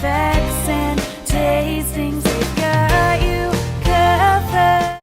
facts and tastings. They've got you covered.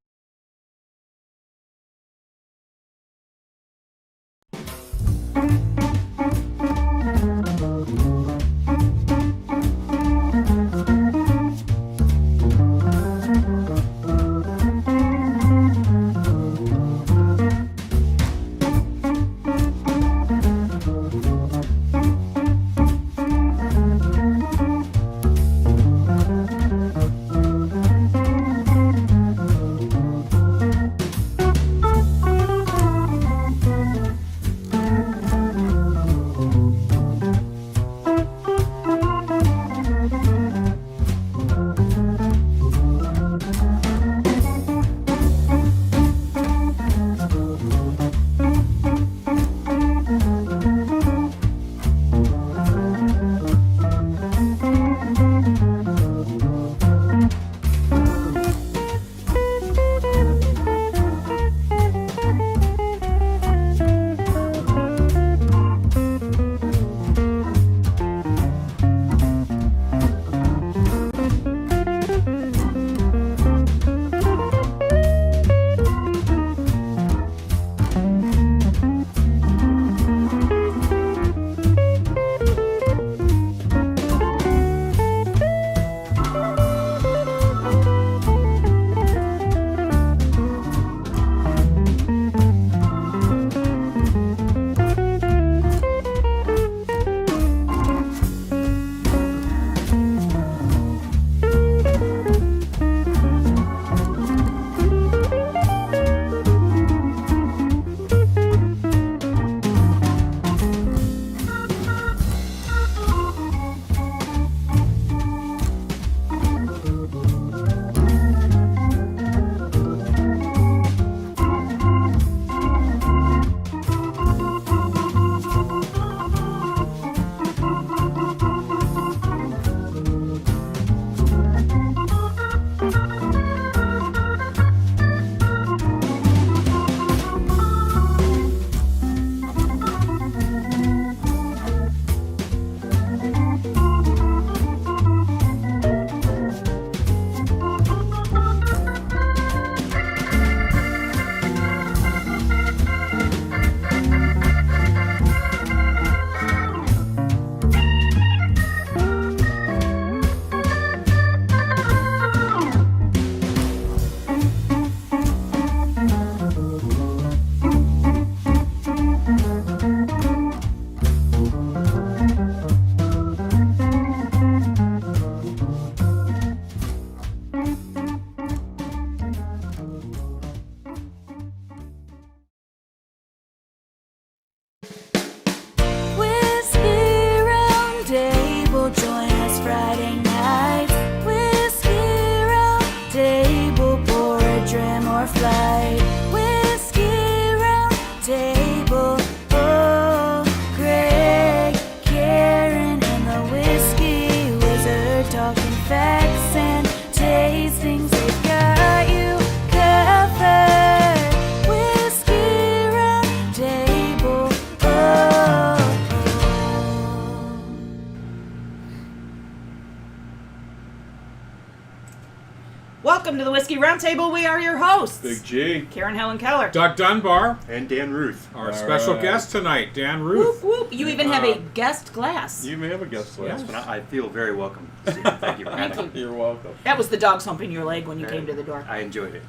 Welcome to the Whiskey Roundtable. We are your hosts. Big G. Karen Helen Keller. Doug Dunbar. And Dan Ruth. Our special guest tonight, Dan Ruth. Whoop, whoop. You even have a guest glass. You may have a guest glass. Yes, but I feel very welcome. Thank you for having me. Thank you. You're welcome. That was the dogs humping your leg when you came to the door. I enjoyed it.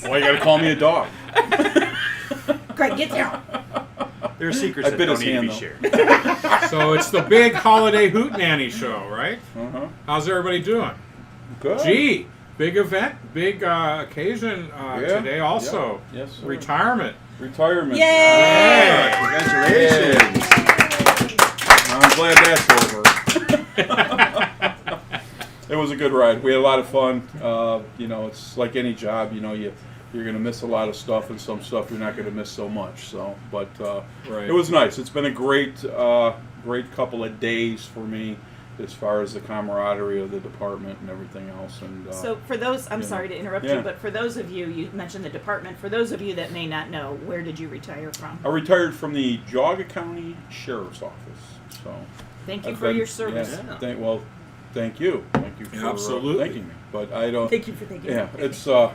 Why you gotta call me a dog? Greg, get down. There are secrets I that bit don't his need to hand, be though. shared. So it's the big holiday hootenanny show, right? Uh-huh. How's everybody doing? Good. Gee, big event, big occasion today also. Yeah. Yes, sir. Retirement. Retirement. Yay! Congratulations. I'm glad that's over. It was a good ride. We had a lot of fun. It's like any job. You're going to miss a lot of stuff, and some stuff you're not going to miss so much. But Right. It was nice. It's been a great couple of days for me, as far as the camaraderie of the department and everything else. And So for those, I'm Yeah. sorry to interrupt Yeah. you, but for those of you, you mentioned the department. For those of you that may not know, where did you retire from? I retired from the Geauga County Sheriff's Office. So Thank you I've for been- your service. Yeah, thank you. Thank you for Absolutely. thanking me. But I don't. Thank you for thinking. Yeah, it's I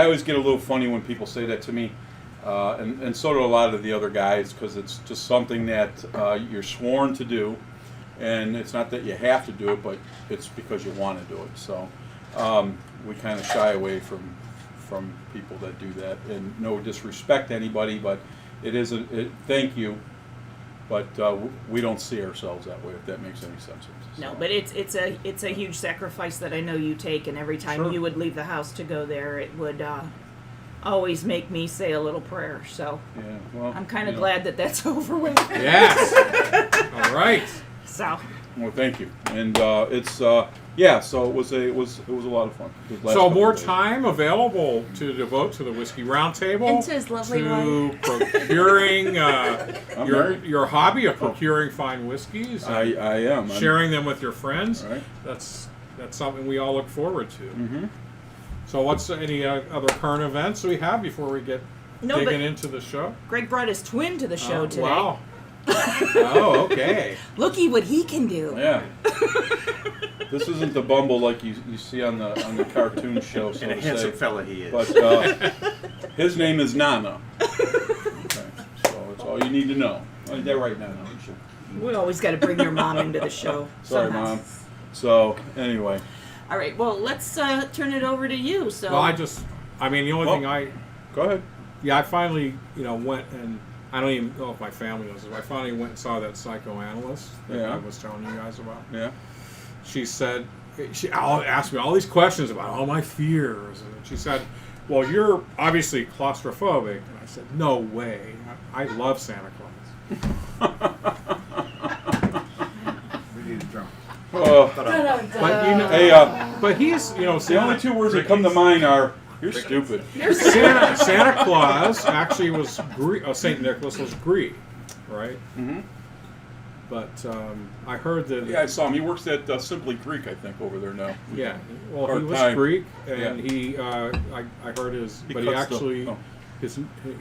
always get a little funny when people say that to me, and so do a lot of the other guys, because it's just something that you're sworn to do, and it's not that you have to do it, but it's because you want to do it. So we kind of shy away from people that do that, and no disrespect to anybody, but it is thank you, but we don't see ourselves that way, if that makes any sense. No, but it's a huge sacrifice that I know you take, and every time Sure. you would leave the house to go there, it would always make me say a little prayer. So Yeah, well, I'm kind of you know. glad that that's over with. Yes. All right. So Well, thank you, and so it was a lot of fun. The last So couple more days. time available to devote to the Whiskey Roundtable, And to his lovely to procuring married. your hobby of procuring fine whiskeys, I and am sharing them with your friends. Right. That's something we all look forward to. Mm-hmm. So, what's any other current events we have before we get no, digging but into the show? Greg brought his twin to the show today. Wow. Oh, okay. Looky what he can do. Yeah. This isn't the Bumble like you see on the cartoon show, so And a to handsome say. fella he is. But his name is Nana. Okay, so that's all you need to know. Is that right, Nana? We always got to bring your mom into the show. Sorry, somehow. Mom. So anyway, All right. Well, let's turn it over to you. So Well, the only thing go ahead. I finally, went and I don't even know if my family knows this. I finally went and saw that psychoanalyst that Yeah. I was telling you guys about. Yeah. She said, she asked me all these questions about all my fears. And she said, well, you're obviously claustrophobic. And I said, no way. I love Santa Claus. We need a drum. Uh, But he's, the only two words that come to mind are "you're stupid." Santa Claus actually was Greek. St. Nicholas was Greek, right? Mm-hmm. But I heard that. Yeah, I saw him. He works at Simply Greek, I think, over there now. Yeah, well, he was Part-time. Greek, and Yeah. he, I heard his, He but he cuts the- actually, oh.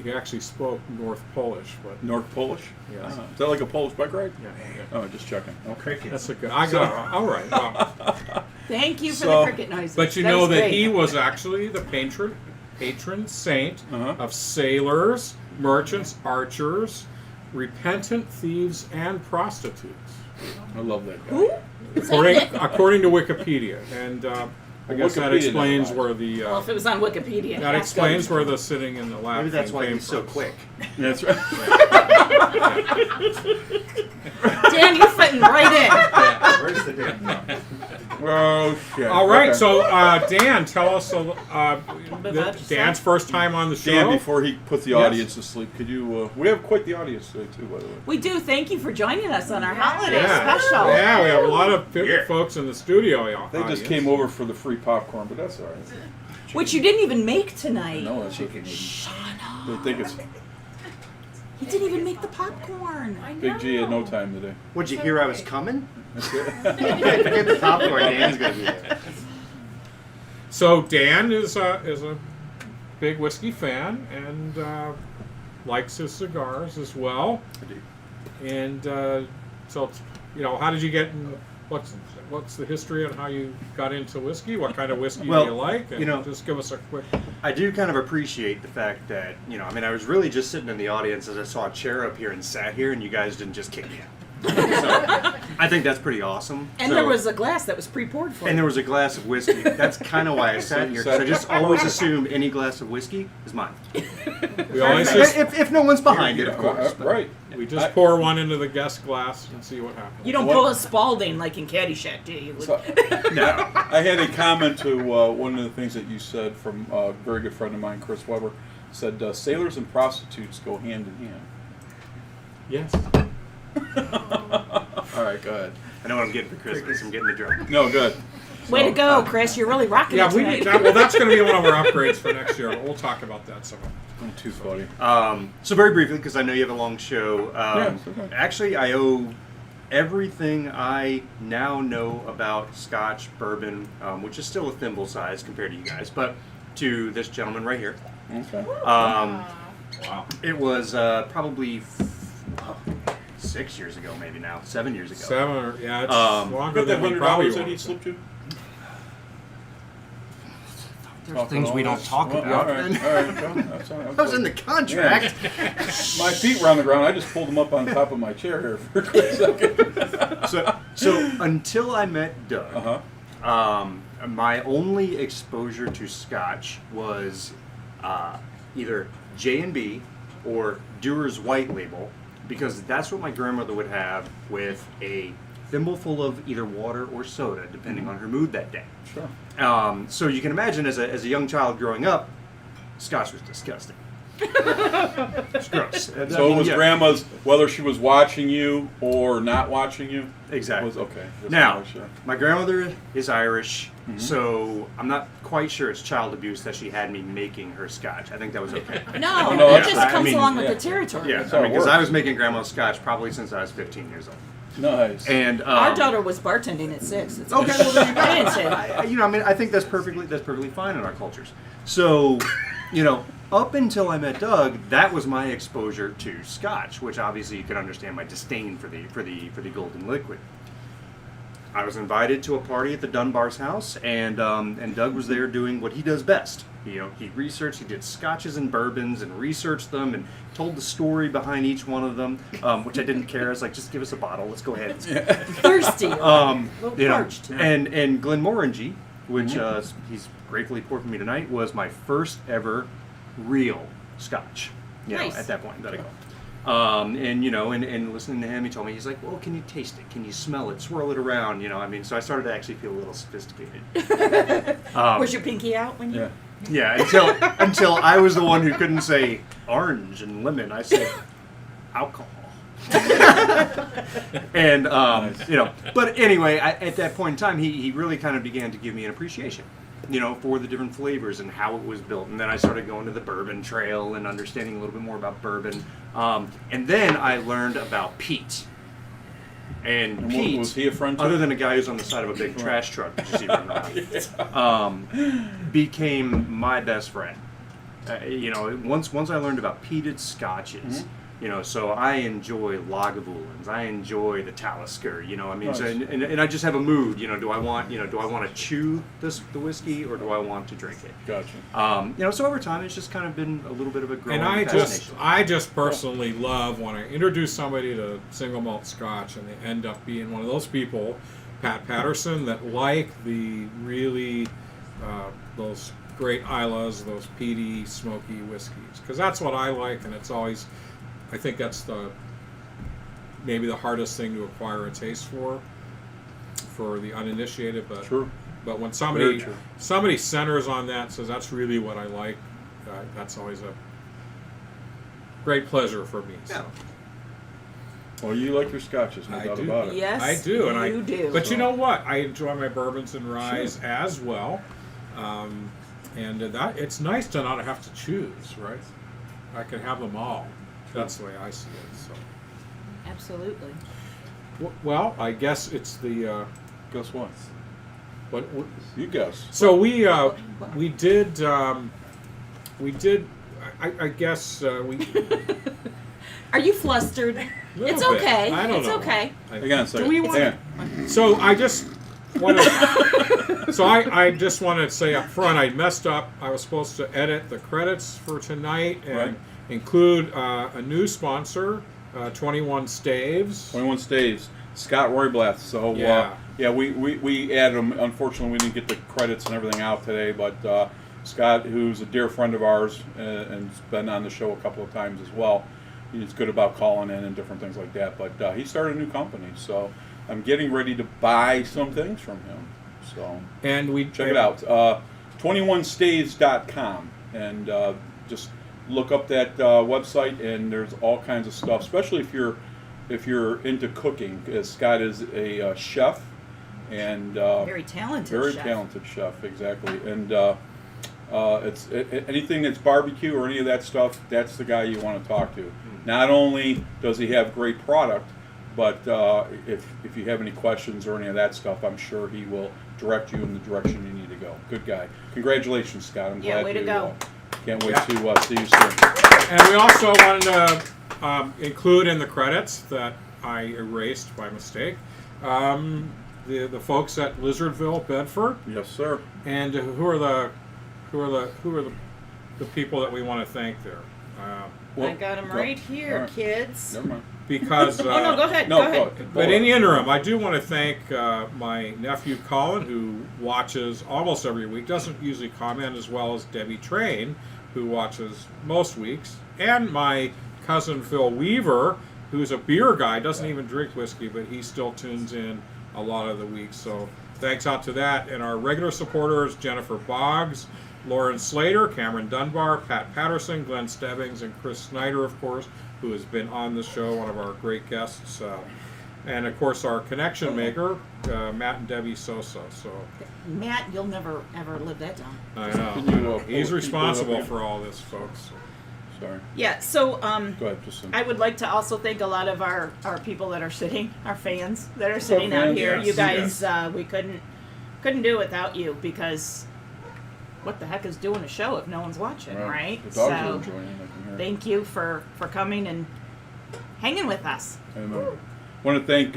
he actually spoke North Polish, but North Polish. Yes. Is that like a Polish bike ride? yeah, Oh, just checking. Okay. that's a good. I got all right. Well, thank you for So- the cricket noises. but you That know was that great. he was actually the patron saint Uh-huh. of sailors, merchants, archers, repentant thieves, and prostitutes, I love that guy. Who? according to Wikipedia, and I guess that Wikipedia explains never where the. Well, if it was on Wikipedia, That ask explains them. where the sitting in the lap. Maybe that's thing why came he's so from. quick. That's right. Dan, you're fitting right in. Where's the drum? Oh shit. All right, Okay. so Dan, tell us About Dan's yourself. first time on the show. Dan, before he puts the Yes. audience to sleep, could you? We have quite the audience today too, by the way. We do. Thank you for joining us on our holiday yeah. special. Yeah, we have a lot of Yeah. folks in the studio. They just came over for the free popcorn, but that's all right. Which you didn't even make tonight. No, that's okay. They think it's He didn't even make the popcorn. Big G had no time today. Would you hear I was coming? That's it. Forget the popcorn. Dan's gonna be there. So Dan is a big whiskey fan and likes his cigars as well. I do. And so, how did you get in? What's the history on how you got into whiskey? What kind of whiskey Well, do you like? And just give us a quick. I do kind of appreciate the fact that, I was really just sitting in the audience as I saw a chair up here and sat here, and you guys didn't just kick me out. So, I think that's pretty awesome. And there was a glass that was pre-poured for And you. there was a glass of whiskey. That's kind of why I sat here, because I just always assume any glass of whiskey is mine. We always just If no one's behind it, of Yeah, course. right. we just pour one into the guest glass and see what happens. You don't What- pull a Spalding like in Caddyshack, do you? So, I had a comment to one of the things that you said from a very good friend of mine, Chris Weber. Said sailors and prostitutes go hand in hand. Yes. All right, go ahead. I know what I'm getting for Christmas. I'm getting the drum. No, good. Way to go, Chris. You're really rocking Yeah, it we tonight. need that. Well, that's going to be one of our upgrades for next year. But we'll talk about that some. I'm too funny. So very briefly, because I know you have a long show. it's okay. Actually, I owe everything I now know about Scotch bourbon, which is still a thimble size compared to you guys, but to this gentleman right here. Okay. Wow. It was probably 6 6 years ago, maybe now, 7 years ago. 7 or yeah, it's Um, longer Got that than we probably $100 that he want. slipped you? There's things we don't talk Well, about. All right, all right. Well, that's all right. That was in the contract. My feet were on the ground. I just pulled them up on top of my chair here for a quick second. So until I met Doug, Uh-huh. my only exposure to Scotch was either J&B or Dewar's White Label, because that's what my grandmother would have with a thimbleful of either water or soda, depending on her mood that day. Sure. So you can imagine, as a young child growing up, Scotch was disgusting. It's gross. So it was grandma's, whether she was watching you or not watching you? Exactly. Was okay. Just Now, to make sure. my grandmother is Irish, so I'm not quite sure it's child abuse that she had me making her Scotch. I think that was okay. No, No, it that's just right. comes I mean, along with yeah. the territory. Yeah, how it because I works. was making grandma's Scotch probably since I was 15 years old. Nice. And Our daughter was bartending at 6. It's okay, well there you go. I didn't say that. I mean, I think that's perfectly fine in our cultures. So, up until I met Doug, that was my exposure to Scotch, which obviously you can understand my disdain for the golden liquid. I was invited to a party at the Dunbar's house, and Doug was there doing what he does best. He researched, he did scotches and bourbons, and researched them, and told the story behind each one of them, which I didn't care. I was like, just give us a bottle, let's go ahead. Thirsty. Parched. And Glenmorangie, which he's gratefully poured for me tonight, was my first ever real Scotch. Nice. At that point that I go. And listening to him, he told me, he's like, well, can you taste it? Can you smell it? Swirl it around, so I started to actually feel a little sophisticated. Was your pinky out when you? Yeah. Yeah, until I was the one who couldn't say orange and lemon. I said alcohol. And but anyway, at that point in time, he really kind of began to give me an appreciation, for the different flavors and how it was built. And then I started going to the bourbon trail and understanding a little bit more about bourbon. And then I learned about peat. And Pete, was he a friend too? other than a guy who's on the side of a big trash truck, that you see running around, became my best friend. Once I learned about peated scotches, so I enjoy Lagavulins, I enjoy the Talisker, Nice. so, and I just have a mood, do I want to chew the whiskey or do I want to drink it? Gotcha. So over time it's just kind of been a little bit of a growing And fascination. I just personally love when I introduce somebody to single malt Scotch and they end up being one of those people, Pat Patterson, that like the really those great Islas, those peaty, smoky whiskeys, because that's what I like, and it's always, I think that's maybe the hardest thing to acquire a taste for the uninitiated. But True. But when Very true. somebody centers on that, says that's really what I like, that's always a great pleasure for me. Yeah. Well, you like your scotches, no I doubt do. about it. Yes, I do, and you do. But you know what? I enjoy my bourbons and ryes as well, and that it's nice to not have to choose, right? I can have them all. That's the way I see it. So, Absolutely. well, I guess it's the Guess what? what. You guess. So we did. I guess we. Are you flustered? Little It's bit. okay. I don't It's know. okay. Hang on a second. Do we want? Hang on. So I just wanted. So I just wanted to say up front, I messed up. I was supposed to edit the credits for tonight and Right. include a new sponsor, 21 Staves. 21 Staves. Scott Royblath. So, Yeah. we added him. Unfortunately, we didn't get the credits and everything out today, but Scott, who's a dear friend of ours and's been on the show a couple of times as well, he's good about calling in and different things like that. But he started a new company, so I'm getting ready to buy some things from him. So And we check it out. 21staves.com, and just look up that website, and there's all kinds of stuff, especially if you're into cooking, because Scott is a chef, and Very talented. very chef. talented chef, exactly. And it's anything that's barbecue or any of that stuff, that's the guy you want to talk to. Not only does he have great product, but if you have any questions or any of that stuff, I'm sure he will direct you in the direction you need to go. Good guy. Congratulations, Scott. I'm Yeah, glad way to go. Can't wait to see you soon. And we also wanted to include in the credits that I erased by mistake. The folks at Lizardville, Bedford, Yes, sir. and who are the people that we want to thank there? I got them right here, all right. kids. Never mind. Because Oh no, go ahead. No, go ahead. go but in the ahead. interim, I do want to thank my nephew Colin, who watches almost every week. Doesn't usually comment, as well as Debbie Train, who watches most weeks, and my cousin Phil Weaver, who's a beer guy, doesn't even drink whiskey, but he still tunes in a lot of the weeks. So thanks out to that. And our regular supporters, Jennifer Boggs, Lauren Slater, Cameron Dunbar, Pat Patterson, Glenn Stebbings, and Chris Snyder, of course, who has been on the show, one of our great guests. And of course our connection maker, Matt and Debbie Sosa. So Matt, you'll never ever live that down. I Can know. you, pull He's it responsible up for all this, folks. Sorry. Yeah. So Go ahead, just I would like to also thank a lot of our people that are sitting, our fans that are sitting out fans? here. Yes, You guys, we couldn't do it without you, because what the heck is doing a show if no one's watching, right? The dogs are So enjoying it. I can hear. thank you for coming and hanging with us. I want to thank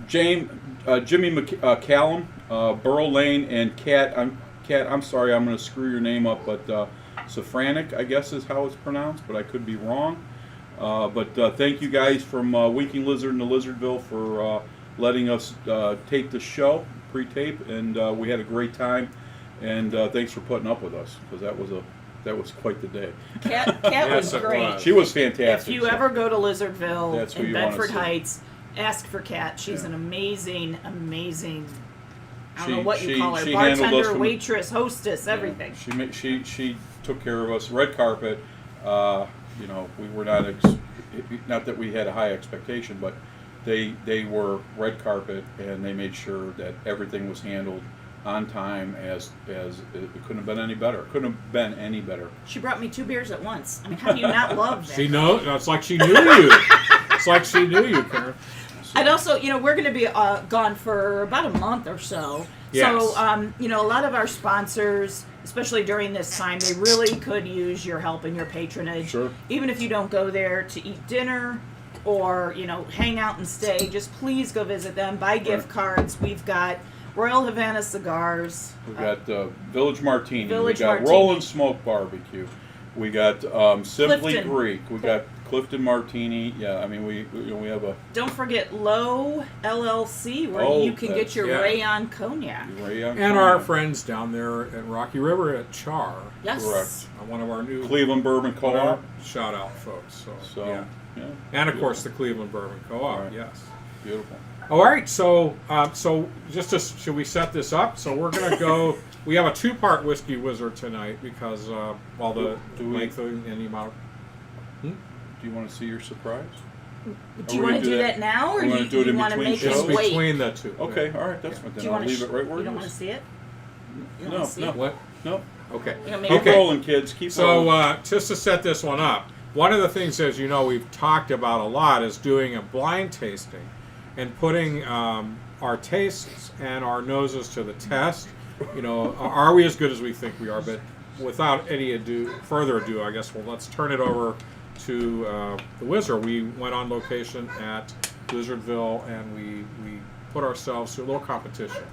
Jimmy Callum, Burl Lane, and Kat. I'm sorry, I'm going to screw your name up, but Safranic, I guess is how it's pronounced, but I could be wrong. But thank you guys from Winking Lizard and the Lizardville for letting us tape the show, pre-tape, and we had a great time. And thanks for putting up with us, because that was quite the day. Kat Yes, was it great. was. She was If fantastic. you so- ever go to Lizardville That's who in you wanna Bedford see. Heights, ask for Kat. She's Yeah. an amazing, I don't know She- what you she- call her, she handled us bartender, from- waitress, hostess, everything. She took care of us. Red carpet. We were not that we had a high expectation, but they were red carpet, and they made sure that everything was handled on time. As it couldn't have been any better. Couldn't have been any better. She brought me 2 beers at once. I mean, how do you not love that? She knows. It's like she knew you. It's like she knew you, Karen. And also, we're going to be gone for about a month or so. Yes. So, a lot of our sponsors, especially during this time, they really could use your help and your patronage. Sure. Even if you don't go there to eat dinner or, hang out and stay, just please go visit them. Buy gift Right. cards. We've got Royal Havana cigars. We got Village Martini. Village we got Martini. Roll and Smoke Barbecue. We got Simply Clifton. Greek. We got Clifton Martini. Yeah, I mean we have a Don't forget Low LLC, where Oh, you can get your yeah. Rayon Cognac. Rayon And our Cognac. friends down there at Rocky River at Char, Yes. Correct. one of our new Cleveland Bourbon Co-op. shout out folks. So, So yeah. And of course the Cleveland Bourbon Co-op. Right. Yes. Beautiful. All right, so should we set this up? So we're gonna go. We have a 2-part Whiskey Wizard tonight because while the Do we- length and the amount. Do you want to see your surprise? Do you Are we want gonna to do that now, or we do wanna do it you in want to between make shows? us Just wait? between the two. Okay, all right, that's fine. Do Then you I'll want leave to? it right where You it don't want is. to see it? You don't No, wanna see no. it? What? No. Okay. You're gonna make Keep it- Okay. rolling, kids. Keep rolling. So just to set this one up, one of the things, as you know, we've talked about a lot is doing a blind tasting and putting our tastes and our noses to the test. Are we as good as we think we are? But without any further ado, I guess let's turn it over to the Wizard. We went on location at Lizardville and we put ourselves through a little competition.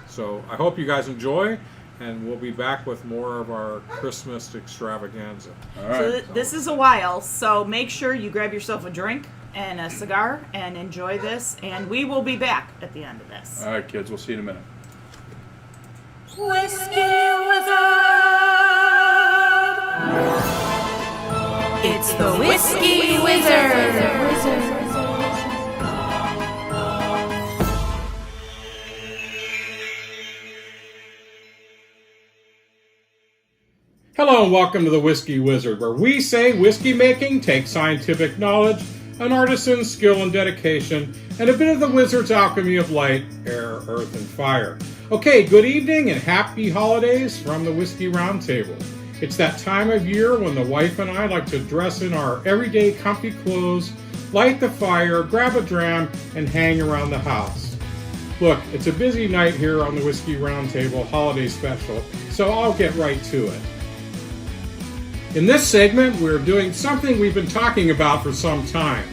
So I hope you guys enjoy, and we'll be back with more of our Christmas extravaganza. All So right. this is a while, so make sure you grab yourself a drink and a cigar and enjoy this, and we will be back at the end of this. All right, kids. We'll see you in a minute. Whiskey Wizard. It's the Whiskey Wizard. Hello and welcome to the Whiskey Wizard, where we say whiskey making takes scientific knowledge, an artisan's skill and dedication, and a bit of the wizard's alchemy of light, air, earth, and fire. Okay, good evening and happy holidays from the Whiskey Roundtable. It's that time of year when the wife and I like to dress in our everyday comfy clothes, light the fire, grab a dram, and hang around the house. Look, it's a busy night here on the Whiskey Roundtable Holiday Special, so I'll get right to it. In this segment, we're doing something we've been talking about for some time.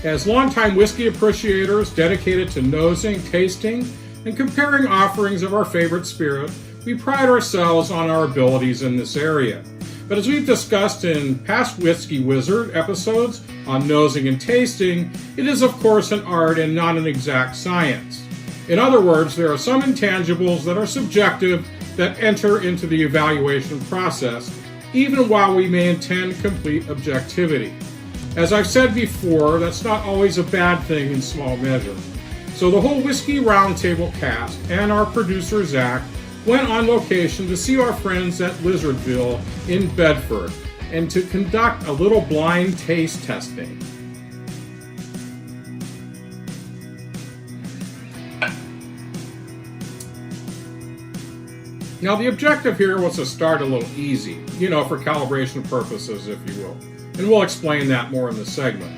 As longtime whiskey appreciators dedicated to nosing, tasting, and comparing offerings of our favorite spirit, we pride ourselves on our abilities in this area. But as we've discussed in past Whiskey Wizard episodes on nosing and tasting, it is of course an art and not an exact science. In other words, there are some intangibles that are subjective that enter into the evaluation process, even while we may intend complete objectivity. As I've said before, that's not always a bad thing in small measure. So the whole Whiskey Roundtable cast and our producer Zach went on location to see our friends at Lizardville in Bedford and to conduct a little blind taste testing. Now the objective here was to start a little easy, for calibration purposes, if you will. And we'll explain that more in the segment.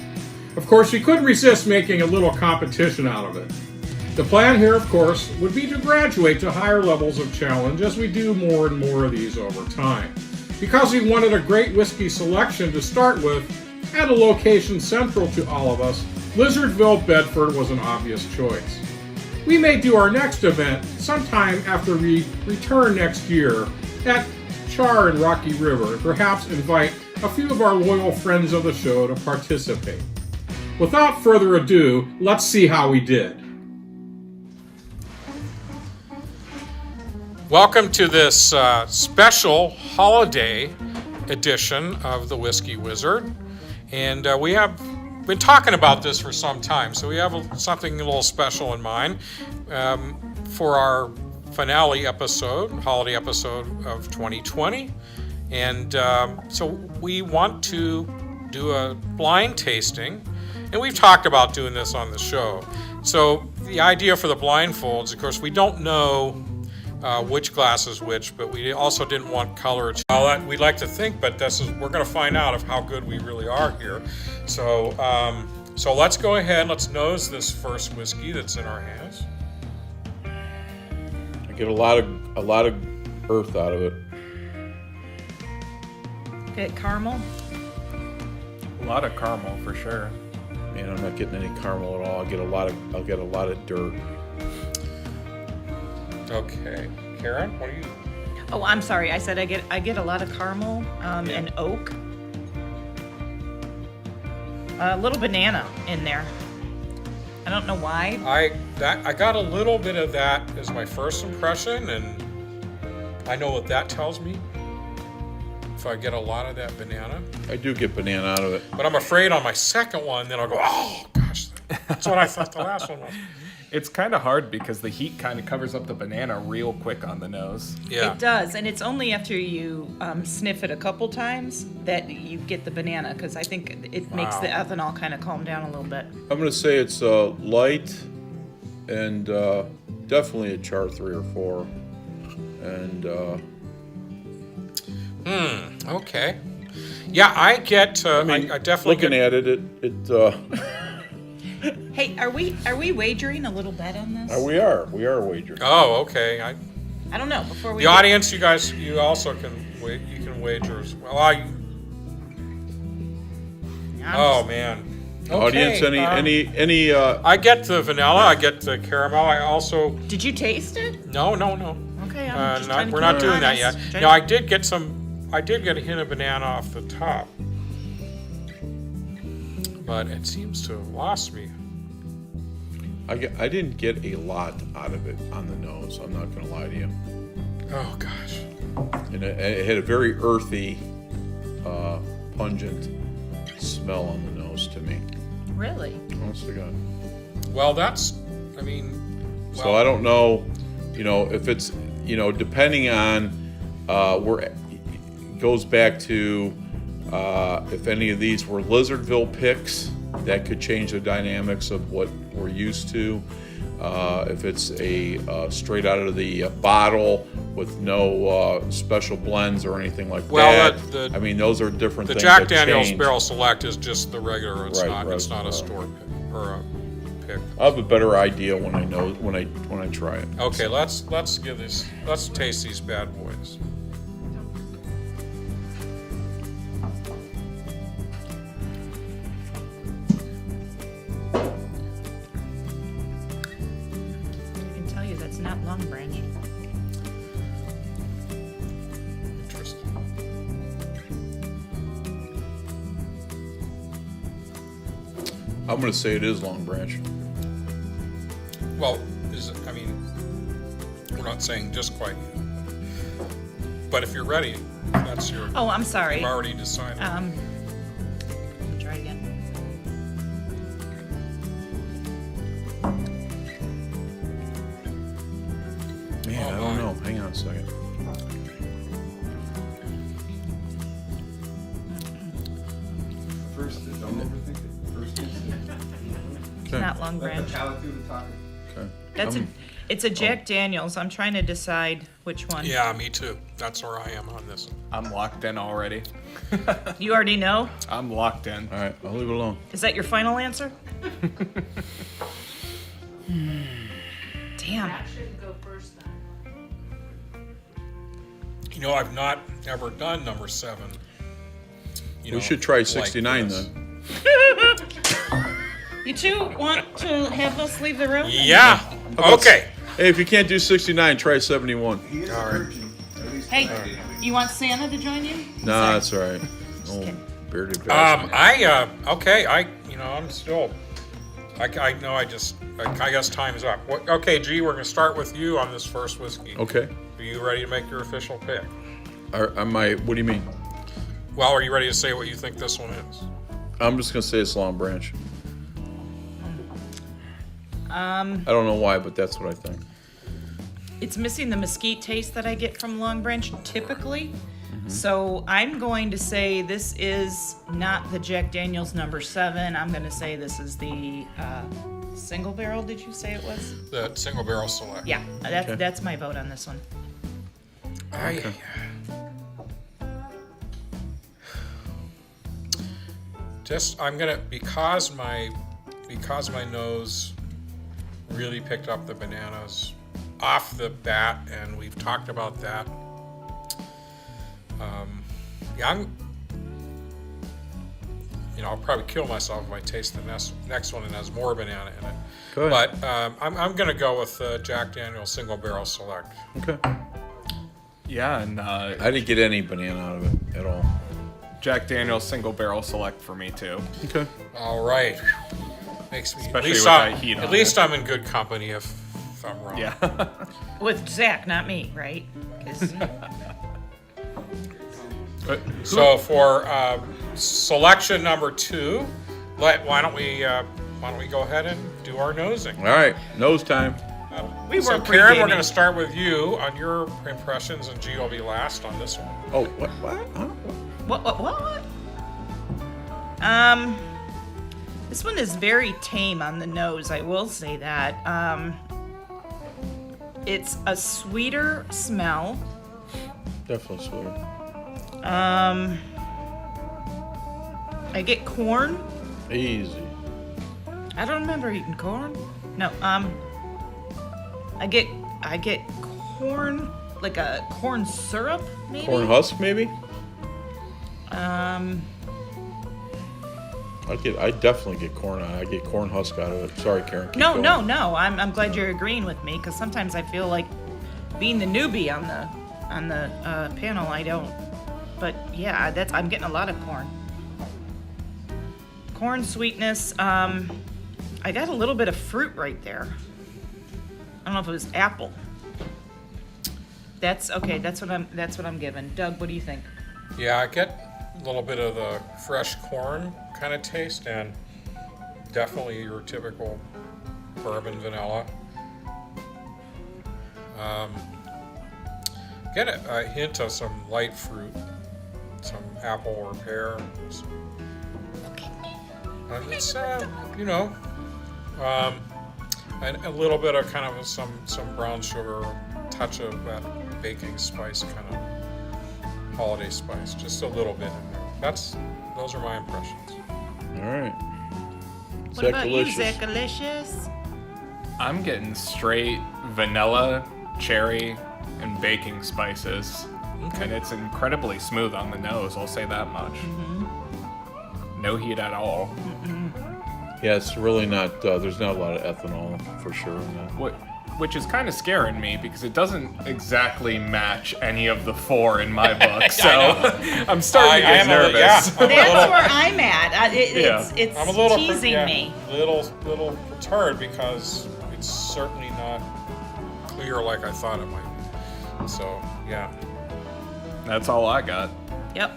Of course, we couldn't resist making a little competition out of it. The plan here, of course, would be to graduate to higher levels of challenge as we do more and more of these over time. Because we wanted a great whiskey selection to start with, at a location central to all of us, Lizardville, Bedford was an obvious choice. We may do our next event sometime after we return next year at Char and Rocky River, and perhaps invite a few of our loyal friends of the show to participate. Without further ado, let's see how we did. Welcome to this special holiday edition of the Whiskey Wizard. And we have been talking about this for some time, so we have something a little special in mind for our finale episode, holiday episode of 2020. And so we want to do a blind tasting, and we've talked about doing this on the show. So the idea for the blindfolds, of course, we don't know which glass is which, but we also didn't want color. We'd like to think, but we're going to find out of how good we really are here. So let's go ahead. Let's nose this first whiskey that's in our hands. I get a lot of earth out of it. Get caramel. A lot of caramel for sure. Man, I'm not getting any caramel at all. I'll get a lot of dirt. Okay, Karen, what do you? Oh, I'm sorry. I said I get a lot of caramel and oak. A little banana in there. I don't know why. I got a little bit of that as my first impression, and I know what that tells me. If I get a lot of that banana. I do get banana out of it. But I'm afraid on my second one, then I'll go, oh gosh, that's what I thought the last one was. It's kind of hard because the heat kind of covers up the banana real quick on the nose. Yeah. It does, and it's only after you sniff it a couple times that you get the banana, because I think it makes the ethanol kind of calm down a little bit. I'm going to say it's light and definitely a Char 3 or 4. And Okay. Yeah, I get. I definitely looking get. at it. Hey, are we wagering a little bet on this? We are wagering. Oh, okay. I don't know. Before we The audience, you also can wager as well. Oh man. Okay, Audience, any? I get the vanilla. I get the caramel. I also. Did you taste it? No. Okay, I'm just trying to We're keep not it doing that honest. yet. Trying No, to- I did get a hint of banana off the top, but it seems to have lost me. I didn't get a lot out of it on the nose. I'm not going to lie to you. Oh gosh. And it had a very earthy, pungent smell on the nose to me. Really? Honest to God. Well, So I don't know, if it's, depending on where it goes back to if any of these were Lizardville picks, that could change the dynamics of what we're used to. If it's a straight out of the bottle with no special blends or anything like that. Those are different The things. Jack that Daniel's change. Barrel Select is just the regular. It's Right, It's right. not a store pick or a pick. I'll have a better idea when I try it. Okay, let's taste these bad boys. you that's not Long Branch. Interesting. I'm going to say it is Long Branch. Well, we're not saying just quite yet. But if you're ready, that's your. Oh, I'm sorry. You've already decided. Let me try again. Man, I don't know. Hang on a second. First, don't overthink it. First It's not Long Branch. Okay. It's a Jack Daniels. I'm trying to decide which one. Yeah, me too. That's where I am on this. I'm locked in already. You already know? I'm locked in. All right, I'll leave it alone. Is that your final answer? Damn. That should go first then. You know, I've not ever done number 7. We should try 69 then. You two want to have us leave the room? Yeah. Okay. Hey, if you can't do 69, try 71. All right. Hey, you want Santa to join you? Nah, that's all right. Oh, kidding. bearded bastard. Okay. I'm still. I guess time's up. Okay, G, we're gonna start with you on this first whiskey. Okay. Are you ready to make your official pick? What do you mean? Well, are you ready to say what you think this one is? I'm just going to say it's Long Branch. I don't know why, but that's what I think. It's missing the mesquite taste that I get from Long Branch typically. So I'm going to say this is not the Jack Daniels number 7. I'm going to say this is the single barrel. Did you say it was? The single barrel select. Yeah, that's my vote on this one. Because my nose really picked up the bananas off the bat, and we've talked about that. I'll probably kill myself if I taste the next one and has more banana in it. Good. But I'm gonna go with Jack Daniel's Single Barrel Select. Okay. Yeah, and I didn't get any banana out of it at all. Jack Daniel's Single Barrel Select for me too. Okay. All right. Makes me Especially with that heat on at least it. I'm in good company if I'm wrong. Yeah. With Zach, not me, right? 'Cause- So for selection number 2, why don't we go ahead and do our nosing? All right. Nose time. we So were Karen, we're pre-gaming. going to start with you on your impressions, and G will be last on this one. Oh, what? Huh? What? This one is very tame on the nose, I will say that. It's a sweeter smell. Definitely sweeter. I get corn. Easy. I don't remember eating corn. No, I get corn, like a corn syrup, maybe. Corn husk, maybe? Um, I definitely get corn out. I get corn husk out of it. Sorry, Karen. keep no. going. I'm glad you're agreeing with me because sometimes I feel like being the newbie on the panel. I don't. But yeah, I'm getting a lot of corn. Corn sweetness. I got a little bit of fruit right there. I don't know if it was apple. That's okay. That's what I'm given. Doug, what do you think? Yeah, I get a little bit of the fresh corn kind of taste, and definitely your typical bourbon vanilla. Get a hint of some light fruit, some apple or pear. It's and a little bit of kind of some brown sugar, touch of that baking spice, kind of holiday spice, just a little bit in there. Those are my impressions. All right. What about you, Zachalicious. Zachalicious? I'm getting straight vanilla, cherry, and baking spices. Okay. And it's incredibly smooth on the nose, I'll say that much. No heat at all. Yeah, it's really not. There's not a lot of ethanol for sure in that. which is kind of scaring me because it doesn't exactly match any of the 4 in my book. So I'm starting to get nervous. That's where I'm at. It's I'm a little teasing me. little perturbed because it's certainly not clear like I thought it might be. So yeah. That's all I got. Yep.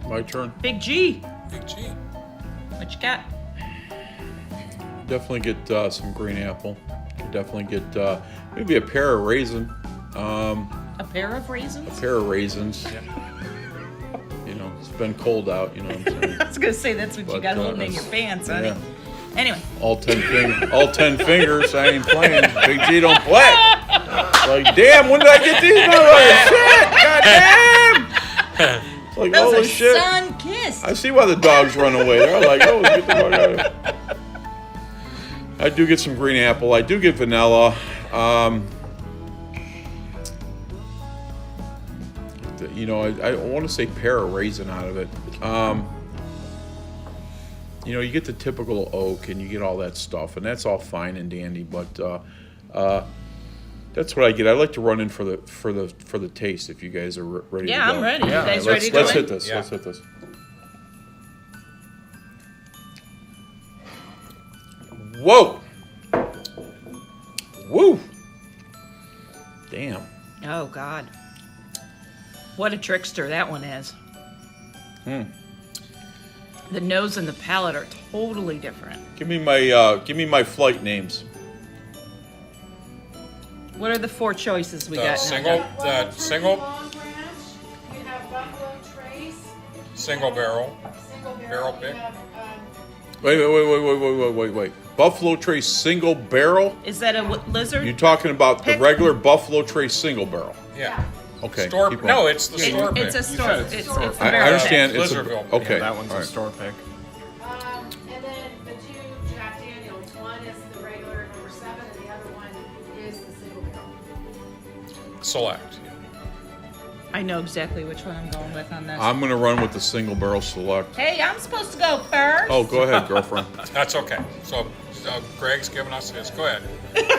My turn. Big G. Big G. What you got? Definitely get some green apple. Could definitely get maybe a pear of raisin. A pair of raisins? Pair of raisins. You know, it's been cold out. You know what I'm saying? I was gonna say that's what you But, got holding in your that's- pants, honey. yeah. Anyway, All 10 fingers. I ain't playing. Big G don't play. Like, damn, when did I get these? Shit! God damn! It's like, those holy are shit. sun-kissed. I see why the dogs run away. They're like, oh, get the fuck out of here. I do get some green apple. I do get vanilla. You know, I want to say pear or raisin out of it. You know, you get the typical oak and you get all that stuff, and that's all fine and dandy. But that's what I get. I like to run in for the taste. If you guys are ready, Yeah, to go. I'm ready. You guys let's, ready to let's go hit in? this. Yeah. Let's hit this. Whoa! Woo! Damn. Oh God. What a trickster that one is. The nose and the palate are totally different. Give me my flight names. What are the 4 choices we The got single, now? the single, Long Branch, we have Buffalo Trace, single barrel. Single Barrel pick. we have, Wait. Buffalo Trace single barrel? Is that a lizard? You're talking about the Pick. regular Buffalo Trace single barrel. Yeah. Okay. Store. keep going. No, it's the store pick. It's a store. said it's It's store. the I barrel understand. pick. It's a, Blizzardville. okay. Yeah, that one's all a right. store pick. and then the 2 Jack Daniels, one is the regular number 7 and the other one is the single barrel. Select. I know exactly which one I'm going with on this. I'm gonna run with the single barrel select. Hey, I'm supposed to go first. Oh, go ahead, girlfriend. That's okay. So Greg's giving us his. Go ahead.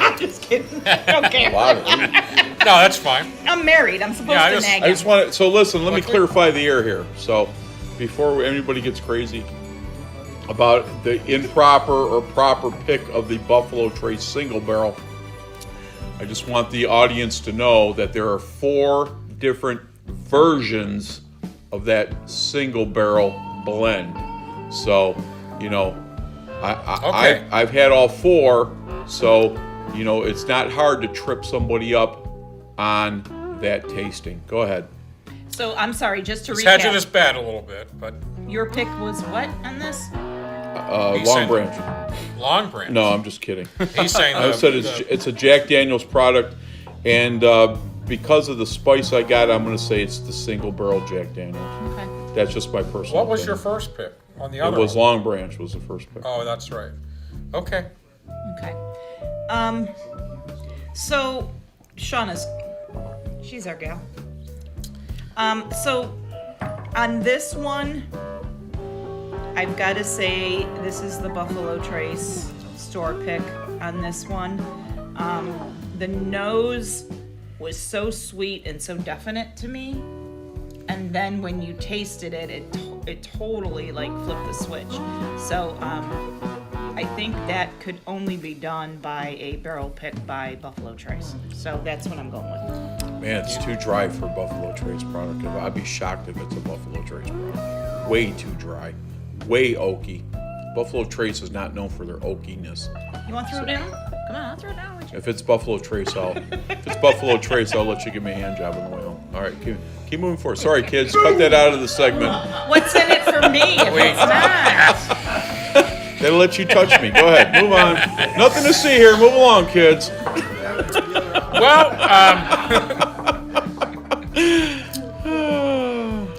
I'm just kidding. Okay. Wow. No, that's fine. I'm married. I'm supposed Yeah, I to just- nag I him. just want to. So listen, let me What? clarify the air here. So before anybody gets crazy about the improper or proper pick of the Buffalo Trace single barrel, I just want the audience to know that there are 4 different versions of that single barrel blend. So, you know, Okay. I've had all 4, so you know it's not hard to trip somebody up on that tasting. Go ahead. So I'm sorry, just to It's hedging recap. his bet a little bit, but Your pick was what on this? He Long said- Branch. Long Branch. No, I'm just kidding. He's saying I said it's a Jack Daniel's product, and because of the spice I got, I'm going to say it's the single barrel Jack Daniel's. Okay. That's just my personal. What was your opinion. first pick on the It other was one? Long Branch was the first pick. Oh, that's right. Okay. Okay. So she's our gal. So on this one, I've got to say this is the Buffalo Trace store pick on this one. The nose was so sweet and so definite to me, and then when you tasted it, it totally like flipped the switch. So I think that could only be done by a barrel pick by Buffalo Trace. So that's what I'm going with. Man, it's too dry for a Buffalo Trace product. I'd be shocked if it's a Buffalo Trace product. Way too dry. Way oaky. Buffalo Trace is not known for their oakiness. You want to throw it down? Come on, I'll throw it down with you. If it's Buffalo Trace, I'll let you give me a hand job on the way home. All right, keep moving forward. Sorry, kids, cut that out of the segment. What's in it for me if it's not? They'll let you touch me. Go ahead, move on. Nothing to see here. Move along, kids. Well,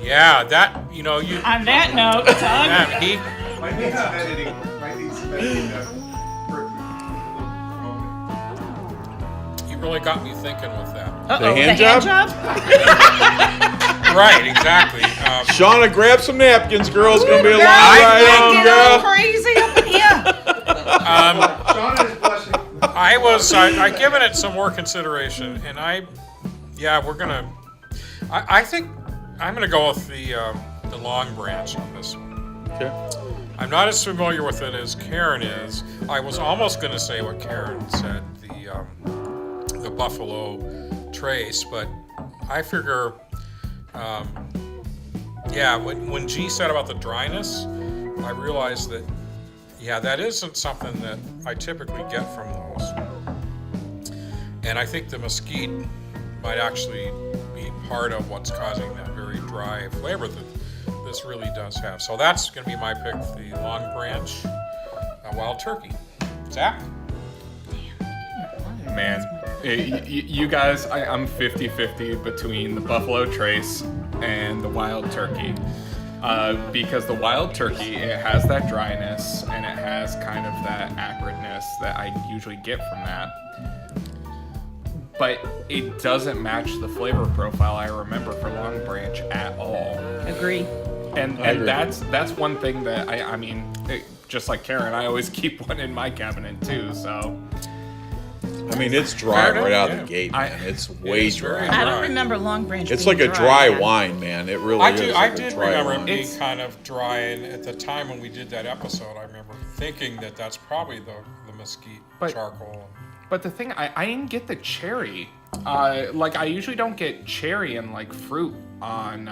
yeah, that you On that note, Doug, yeah, he Might need some editing. really got me thinking with that. uh-oh, hand the hand job? job? Right, exactly. Shauna, grab some napkins, girl. It's gonna be a long Girl, ride I'm home, getting all girl. crazy up in here. Shauna is blushing. I given it some more consideration, and I think I'm gonna go with the Long Branch on this one. Okay. I'm not as familiar with it as Karen is. I was almost gonna say what Karen said, the Buffalo Trace, but I figure, when G said about the dryness, I realized that, that isn't something that I typically get from those. And I think the mesquite might actually be part of what's causing that very dry flavor that this really does have. So that's going to be my pick, the Long Branch Wild Turkey. Zach? Man, you guys, I'm 50-50 between the Buffalo Trace and the Wild Turkey. Because the Wild Turkey, it has that dryness and it has kind of that acridness that I usually get from that. But it doesn't match the flavor profile I remember for Long Branch at all. Agree. And agree. that's one thing that I mean, just like Karen, I always keep one in my cabinet too, so. I mean, it's dry Fair right out enough, the gate, I- man. It's way is very dry. I don't Right. remember Long Branch. It's being like a dry yeah. wine, man. It really I is. did like a did dry remember it wine. being kind of dry, and at the time when we did that episode, I remember thinking that that's probably the mesquite But- charcoal. But the thing, I didn't get the cherry. Like I usually don't get cherry and like fruit on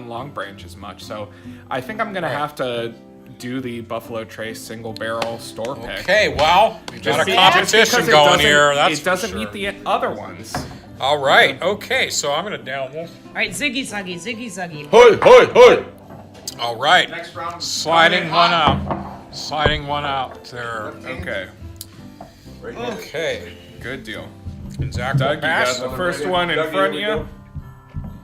Long Branch as much. So I think I'm gonna have to do the Buffalo Trace single barrel store pick. Okay, well, we got a Just competition because it going doesn't- here. That's it doesn't for meet sure. the other ones. All right. Okay, so I'm gonna down this. All right, Ziggy Zuggy, Ziggy Zuggy. Hoy, hoy, hoy! All right. Next round. Sliding one out. Sliding one out there. Okay, Okay. good deal. And Zach will Doug, you pass. got the first one in Doug, front of here we you.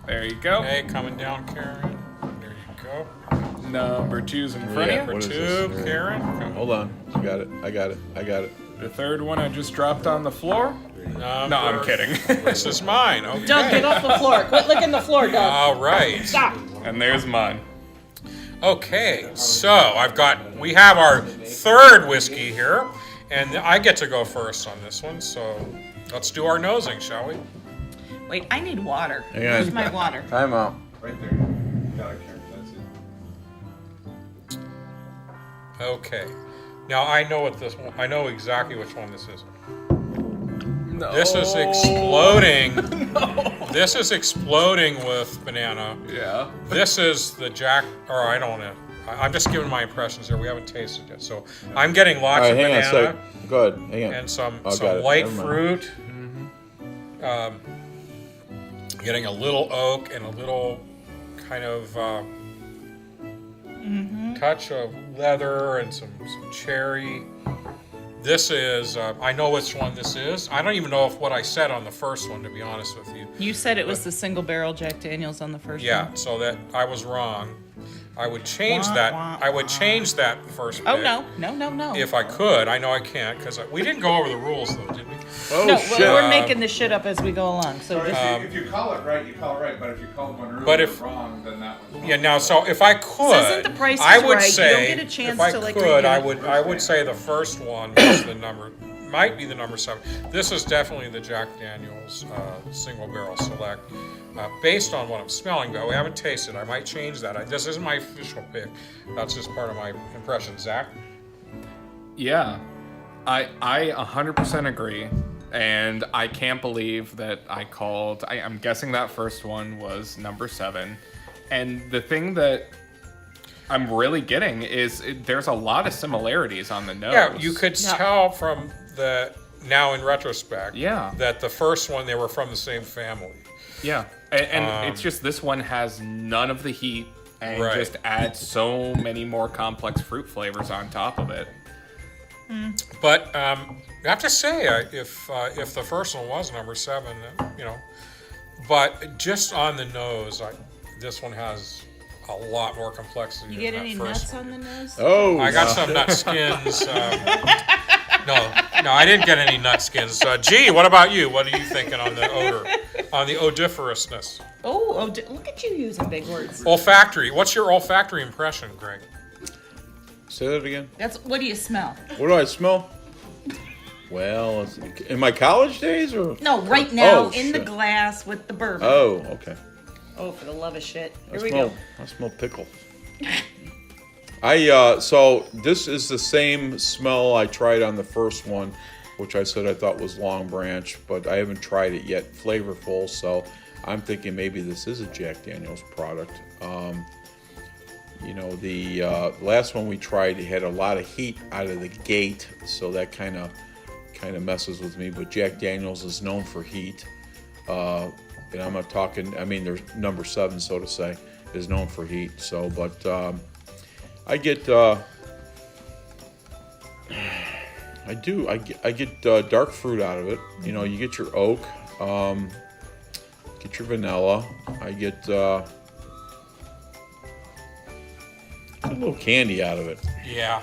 There you go. Okay, coming down, Karen. There you go. Number two's in front Yeah. of you. What is Two, this? Karen. Hold on. You got it. I got it. I got it. The third one I just dropped on the floor. No, I'm Number- kidding. This is mine. Okay. Doug, get off the floor. Quit licking the floor, Doug. All right. Stop. And there's mine. Okay, so we have our third whiskey here, and I get to go first on this one. So let's do our nosing, shall we? Wait, I need water. Hang on. Where's my water? Time out. Right there. Got it, Karen. That's it. Okay. Now I know what this one. I know exactly which one this is. No. This is exploding. This is exploding with banana. Yeah. This is the Jack. Or I don't know. I'm just giving my impressions here. We haven't tasted it, so I'm getting All lots right, of hang on a banana sec. Go ahead. Hang on. and some Oh, got it. light Never mind. fruit. Getting a little oak and a little kind of touch of leather and some cherry. This is, I know which one this is. I don't even know if what I said on the first one, to be honest with you. You said it was the single barrel Jack Daniels on the first Yeah, one. so that I was wrong. I would change Wah, that. wah, I would wah. change that first Oh, pick no. if I could. I know I can't because we didn't go over the rules though, did we? Oh, no, shit. we're making this shit up as we go along. So just, if you call it right, you call it right. But if you call one earlier But if- wrong, then that one's wrong. Yeah. Now, so if I could, isn't the Price is I would Right? You say don't get a chance if I to, like, could, I review it. would say the first one was the number, might be the number 7. This is definitely the Jack Daniel's single barrel select, based on what I'm smelling. But we haven't tasted. I might change that. This isn't my official pick. That's just part of my impression. Zach. Yeah, I 100% agree, and I can't believe that I called. I'm guessing that first one was number 7, and the thing that I'm really getting is there's a lot of similarities on the nose. Yeah, you could Yeah. tell from the now in retrospect. Yeah. That the first one they were from the same family. Yeah, and it's just this one has none of the heat and Right. just adds so many more complex fruit flavors on top of it. But I have to say, if the first one was number 7, but just on the nose, this one has a lot more complexity. you get than any that first nuts one. on the nose? Oh, I got some nut skins. No, I didn't get any nut skins. Gee, what about you? What are you thinking on the odor, on the odoriferousness? Look at you using big words. Olfactory. What's your olfactory impression, Greg? Say that again. What do you smell? What do I smell? Well, in my college days or? No, right now Oh, in the shit. glass with the bourbon. Oh, okay. Oh, for the love of shit. Here I we smell, go. I smell pickle. So this is the same smell I tried on the first one, which I said I thought was Long Branch, but I haven't tried it yet. Flavorful, so I'm thinking maybe this is a Jack Daniel's product. The last one we tried, it had a lot of heat out of the gate, so that kind of messes with me. But Jack Daniel's is known for heat, and I'm not talking. I mean, there's number 7, so to say, is known for heat. So, but I get dark fruit out of it. You know, you get your oak, get your vanilla. I get a little candy out of it. Yeah.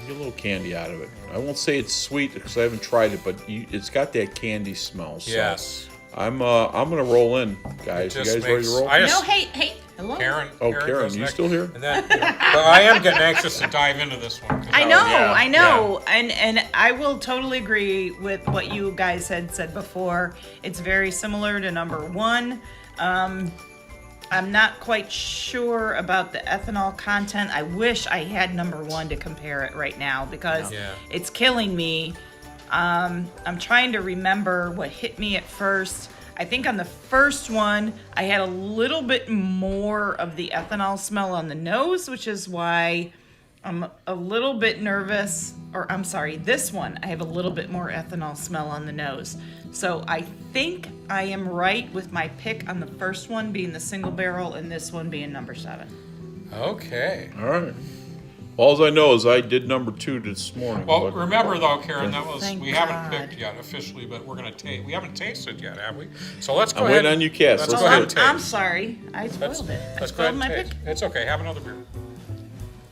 Get a little candy out of it. I won't say it's sweet because I haven't tried it, but it's got that candy smell. So Yes. I'm gonna roll in, guys. You Just guys ready makes- to roll? I No, just- hey, hello. Karen. Oh, Karen, goes you next. still here? And then, but I am getting anxious to dive into this one. 'cause I know, yeah, I know, and I will totally agree with what you guys had said before. It's very similar to number 1. I'm not quite sure about the ethanol content. I wish I had number 1 to compare it right now because Yeah. it's killing me. I'm trying to remember what hit me at first. I think on the first one, I had a little bit more of the ethanol smell on the nose, which is why I'm a little bit nervous. Or I'm sorry, this one, I have a little bit more ethanol smell on the nose. So I think I am right with my pick on the first one being the single barrel and this one being number 7. Okay. All right. All I know is I did number 2 this morning. Well, but- remember though, Karen, that was Thank we haven't God. picked yet officially, but we're gonna taste. We haven't tasted yet, have we? So let's go I'm ahead. waiting on you, Cass. Let's Let's go do ahead it. and I'm taste. sorry, I Let's, spoiled it. I let's go ahead spoiled and my taste. pick. It's okay. Have another beer.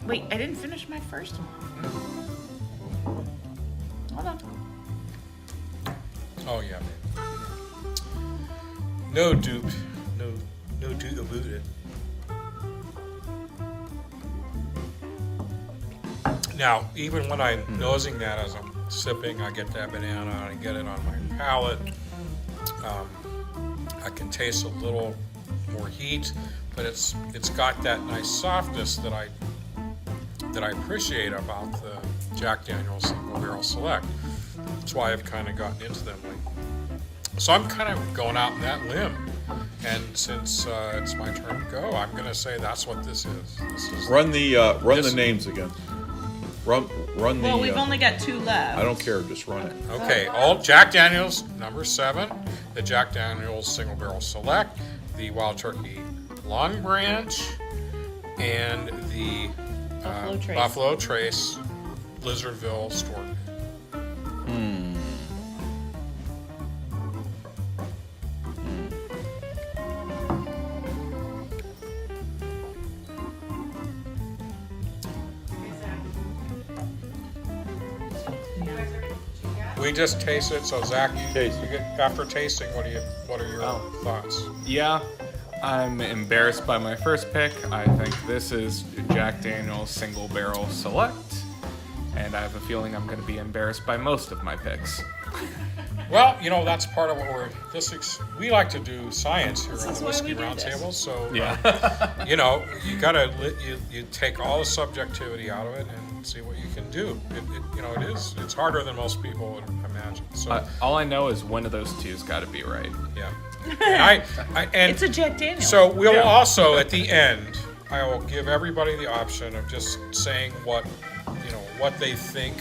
Wait, I didn't finish my first one. Hold on. Oh yeah, man. No dupe. No dupe about it. Now, even when I'm nosing that as I'm sipping, I get that banana, I get it on my palate. I can taste a little more heat, but it's got that nice softness that I appreciate about the Jack Daniel's Single Barrel Select. That's why I've kind of gotten into them lately. So I'm kind of going out on that limb, and since it's my turn to go, I'm going to say that's what this is. This is Run the This- names again. Run the. Well, we've only got 2 left. I don't care. Just run it. okay. All Jack Daniel's number 7, the Jack Daniel's Single Barrel Select, the Wild Turkey Long Branch, and the Buffalo Trace. Buffalo Trace Blizzardville Store. We just taste it, so Zach, Taste. you get after tasting. What are your thoughts? Yeah, I'm embarrassed by my first pick. I think this is Jack Daniel's Single Barrel Select, and I have a feeling I'm going to be embarrassed by most of my picks. Well, that's part of what we like to do science here on is the why Whiskey we do this. Roundtable. So, Yeah. you gotta you take all the subjectivity out of it and see what you can do. It's harder than most people would imagine. So, All I know is one of those two's got to be right. yeah. And It's a Jack Daniels. so we'll Yeah. also at the end, I will give everybody the option of just saying what they think.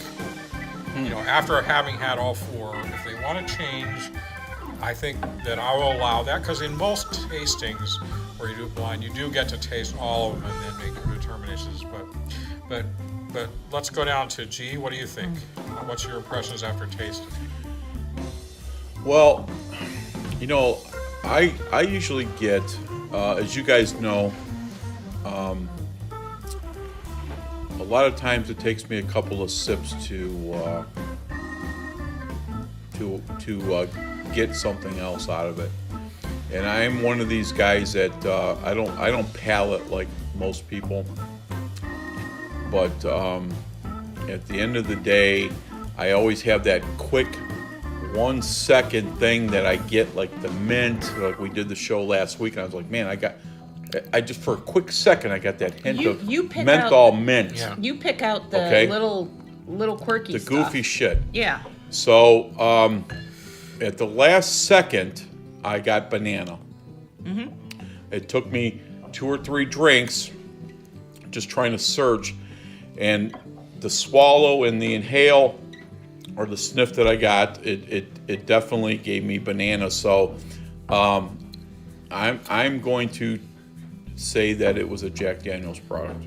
After having had all 4, if they want to change, I think that I will allow that, because in most tastings where you do it blind, you do get to taste all of them and then make your determinations. But let's go down to G. What do you think? What's your impressions after tasting? Well, I usually get, as you guys know, a lot of times it takes me a couple of sips to get something else out of it. And I'm one of these guys that I don't palate like most people. But at the end of the day, I always have that quick 1 second thing that I get, like the mint, like we did the show last week, and I was like, man, I just for a quick second I got that hint You of pick menthol out- mint, Yeah. You pick out the Okay. little quirky the stuff. goofy shit. Yeah. So at the last second, I got banana. It took me 2 or 3 drinks, just trying to search, and the swallow and the inhale or the sniff that I got, it definitely gave me banana. So I'm going to say that it was a Jack Daniel's product.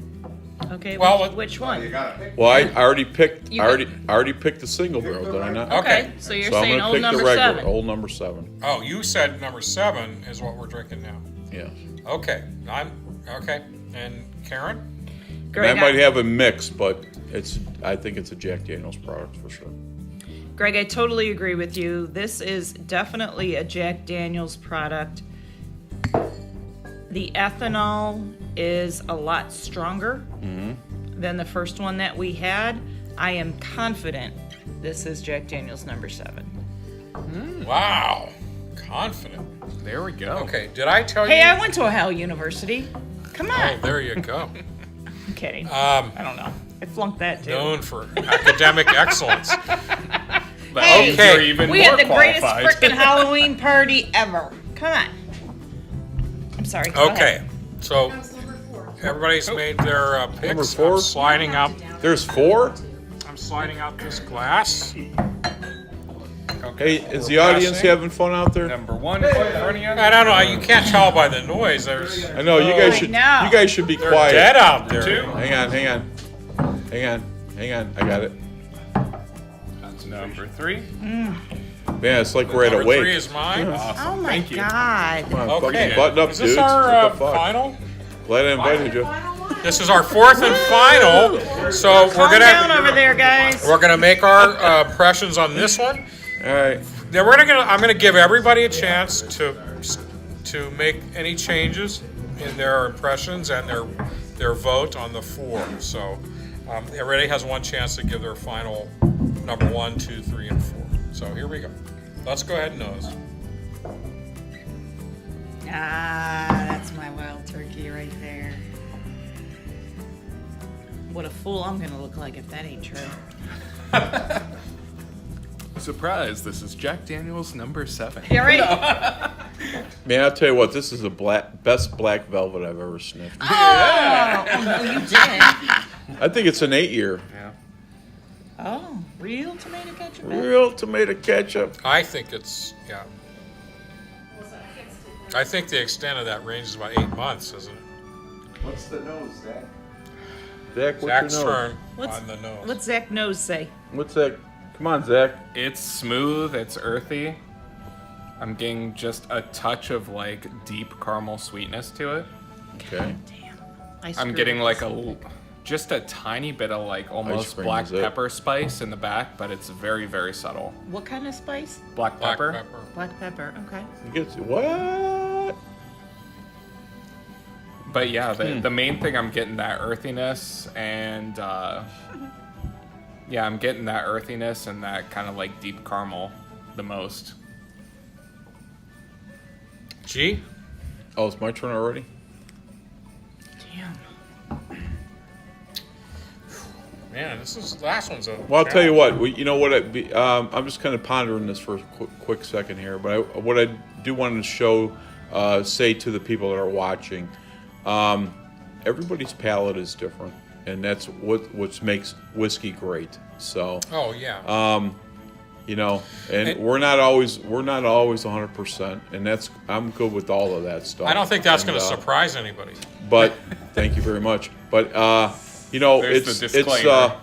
Okay. Well, which one? Well, I already picked. You I already picked the single barrel, did I not? Okay. So you're So I'm saying gonna old pick the number regular, 7. old number 7. Oh, you said number 7 is what we're drinking now. Yeah. Okay, okay. And Karen? Greg, That might have a mix, but I think it's a Jack Daniel's product for sure. Greg, I totally agree with you. This is definitely a Jack Daniel's product. The ethanol is a lot stronger than the first one that we had. I am confident this is Jack Daniel's number 7. Wow. Confident. There we go. Okay, did I tell you? Hey, I went to Ohio University. Come on. Oh, there you go. I'm kidding. I don't know. I flunked that too. Known for academic excellence. That Hey, means Okay. you're even We more had the greatest qualified. freaking Halloween party ever. Come on. I'm sorry. Go Okay, ahead. so Comes number 4. everybody's made their picks. Number 4? I'm sliding up. There's 4? I'm sliding out this glass. Hey, is the We're audience passing. having fun out there? Number 1 is in front of you. I don't know. You can't tell by the noise. There's. I know you guys I should. know. You guys should be They're quiet. dead out there. 2. Hang on. I got it. That's number 3. Man, it's like we're at a Number 3 wake. is mine. Awesome. Oh my Thank you. God. Come on, Okay. fucking button up, Is this dudes. our What the fuck? final? Glad I invited you. This is our 4th and final. So we're Calm down gonna over there, guys. we're gonna make our impressions on this one. All right. Then I'm gonna give everybody a chance to make any changes in their impressions and their vote on the 4. So everybody has one chance to give their final number 1, 2, 3, and 4. So here we go. Let's go ahead and nose. That's my wild turkey right there. What a fool I'm gonna look like if that ain't true. Surprise, this is Jack Daniel's number 7. Yeah, right? Man, I'll tell you what. This is the best black velvet I've ever sniffed. Oh, no, you didn't. I think it's an 8-year. Yeah. Oh, real tomato ketchup? Real tomato ketchup. I think it's yeah. I think the extent of that range is about 8 months, isn't it? What's the nose, Zach? Zach, what's Zach's your nose? turn What's- on the nose. What's Zach nose say? What's that? Come on, Zach. It's smooth, it's earthy. I'm getting just a touch of like deep caramel sweetness to it. Okay. I I'm screwed getting up. like just a tiny bit of like almost cream black is it. pepper spice in the back, but it's very, very subtle. What kind of spice? Black Black pepper. pepper. Black pepper. Okay. You get what? But yeah, the main thing I'm getting that earthiness and yeah, I'm getting that earthiness and that kind of like deep caramel the most. G? Oh, it's my turn already. Damn. Man, last one's a. Well, I'll tell you what. You know what? I'm just kind of pondering this for a quick second here. But what I do want to show, say to the people that are watching, everybody's palate is different, and that's what makes whiskey great. So, Oh yeah. you know, and we're not always 100%, and I'm good with all of that stuff. I don't think that's And, going to surprise anybody. But thank you very much. But you know, There's the it's disclaimer.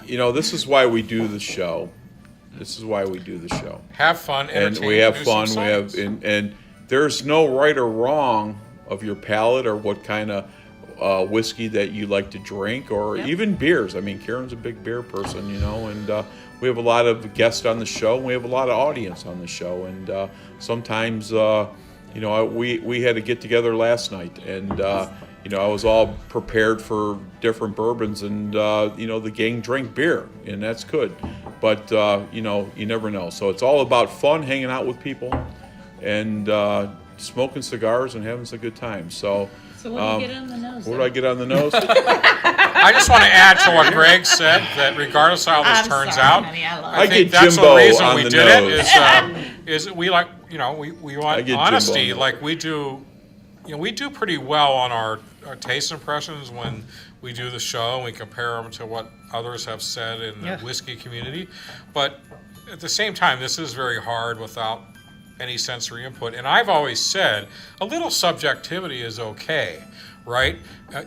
you know, this is why we do the show. This is why we do the show, Have fun, and entertain, we have do some fun. We have science. and there's no right or wrong of your palate or what kind of whiskey that you like to drink, or Yep. even beers. I mean, Karen's a big beer person, you know, and we have a lot of guests on the show. And we have a lot of audience on the show, and sometimes, you know, we had a get together last night, and I was all prepared for different bourbons, and the gang drank beer, and that's good. But you never know. So it's all about fun, hanging out with people, and smoking cigars and having some good time. So what do you get on the nose? what do I get on the nose? I just want to add to what Greg said, that regardless of how this turns out, Honey, I love I it. get that's Jimbo the reason on we the did nose. it is we like, we I want get honesty. Jimbo. Like we do, we do pretty well on our taste impressions when we do the show and we compare them to what others have said in the Yeah. whiskey community. But at the same time, this is very hard without any sensory input. And I've always said a little subjectivity is okay, right?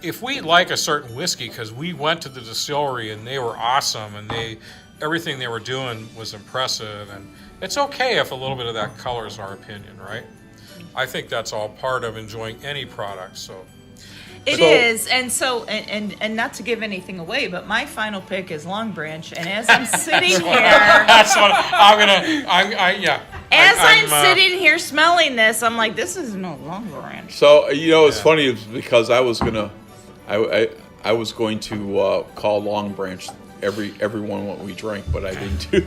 If we like a certain whiskey because we went to the distillery and they were awesome and everything they were doing was impressive, and it's okay if a little bit of that colors our opinion, right? I think that's all part of enjoying any product. So It is, and so, and not to give anything away, but my final pick is Long Branch, and as I'm sitting here, that's what I'm gonna. Yeah. as I'm I'm, sitting here smelling this, I'm like, this is no Long Branch. So it's funny is because I was going to call Long Branch everyone what we drank, but I didn't do.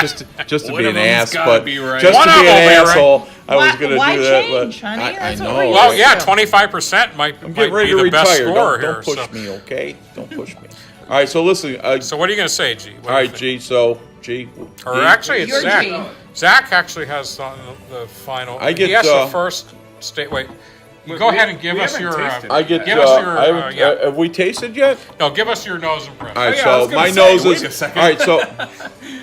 just to One be of an them's ass, gotta but be right. just One to of be them an will be right. asshole, I was going to Why do that. change, But honey? I That's what know. we Well, used yeah, to. 25% might I'm be getting ready to the best retire. score Don't here. push me, okay? Don't push me. All right, so listen. So what are you going to say, G? What do all you right, think? G. So G. Or G? actually, it's Your Zach. G. Zach actually has the final. I get, he has the first state. Wait, you go ahead and give we us haven't your. tasted I get. Give us your. I haven't- yeah. have we tasted yet? No, give us your nose impression. All right, yeah, I was so gonna my say, nose wait is. a second. All right, so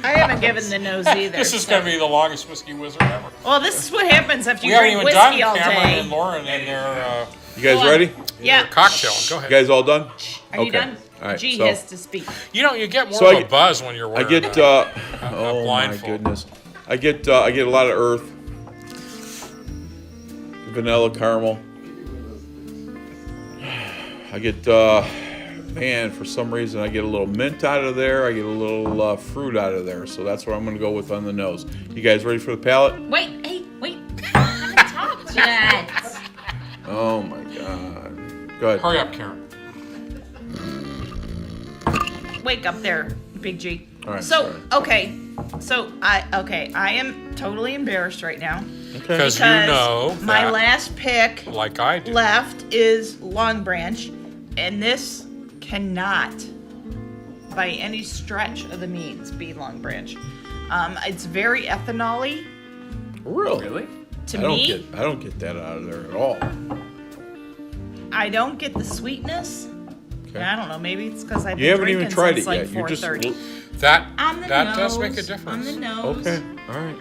I haven't given the nose either. This is so- going to be the longest whiskey wizard ever. Well, this is what happens after We you haven't drink even done whiskey all Cameron day. and Lauren and their you guys Go on. ready? Yeah. cocktail. Go You ahead. guys all done? Are you Okay. done? All right, G so- has to speak. You get more So of I a buzz when you're I wearing get. that. Oh my blindfold. goodness. I get a lot of earth, vanilla caramel. I get. Man, for some reason, I get a little mint out of there. I get a little fruit out of there. So that's what I'm going to go with on the nose. You guys ready for the palate? Wait, hey, wait. I haven't talked yet. Oh my god. Go ahead. Hurry up, Karen. Wake up there, Big G. All right, So, sorry. okay. So, I am totally embarrassed right now. Because you Because know my that, last pick like I do. left is Long Branch, and this cannot, by any stretch of the means, be Long Branch. It's very ethanol-y Really? Really? to I don't me. get. I don't get that out of there at all. I don't get the sweetness. Okay. I don't know. Maybe it's because I've You been haven't drinking even tried since it like yet. You're just. 4:30. That On the that nose. does make a On difference. the nose. Okay. All right.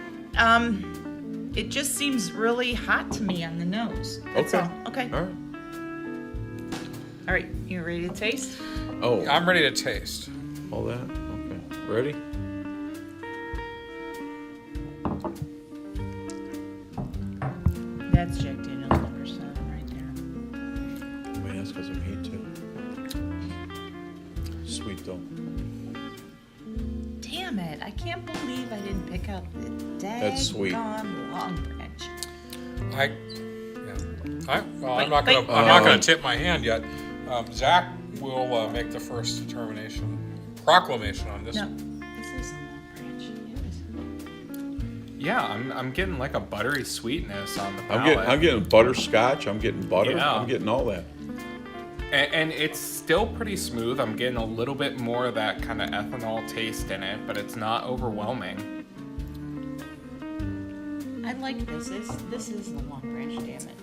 It just seems really hot to me on the nose. That's Okay. all. Okay. All right. All right. You ready to taste? Oh, I'm ready to taste. all that. Okay. Ready? That's Jack Daniel's number 7 right there. Man, that's because I'm heat too. Sweet though. Damn it! I can't believe I didn't pick up the That's sweet. daggone Long Branch. I'm Wait, not wait. gonna tip my hand yet. Zach will make the first proclamation on this. No, this is a Long Branch. It Yeah, I'm getting like a buttery sweetness on the I'm palate. getting butterscotch. I'm getting butter. Yeah. I'm getting all that. And it's still pretty smooth. I'm getting a little bit more of that kind of ethanol taste in it, but it's not overwhelming. I like this. This is the Long Branch. Damn it!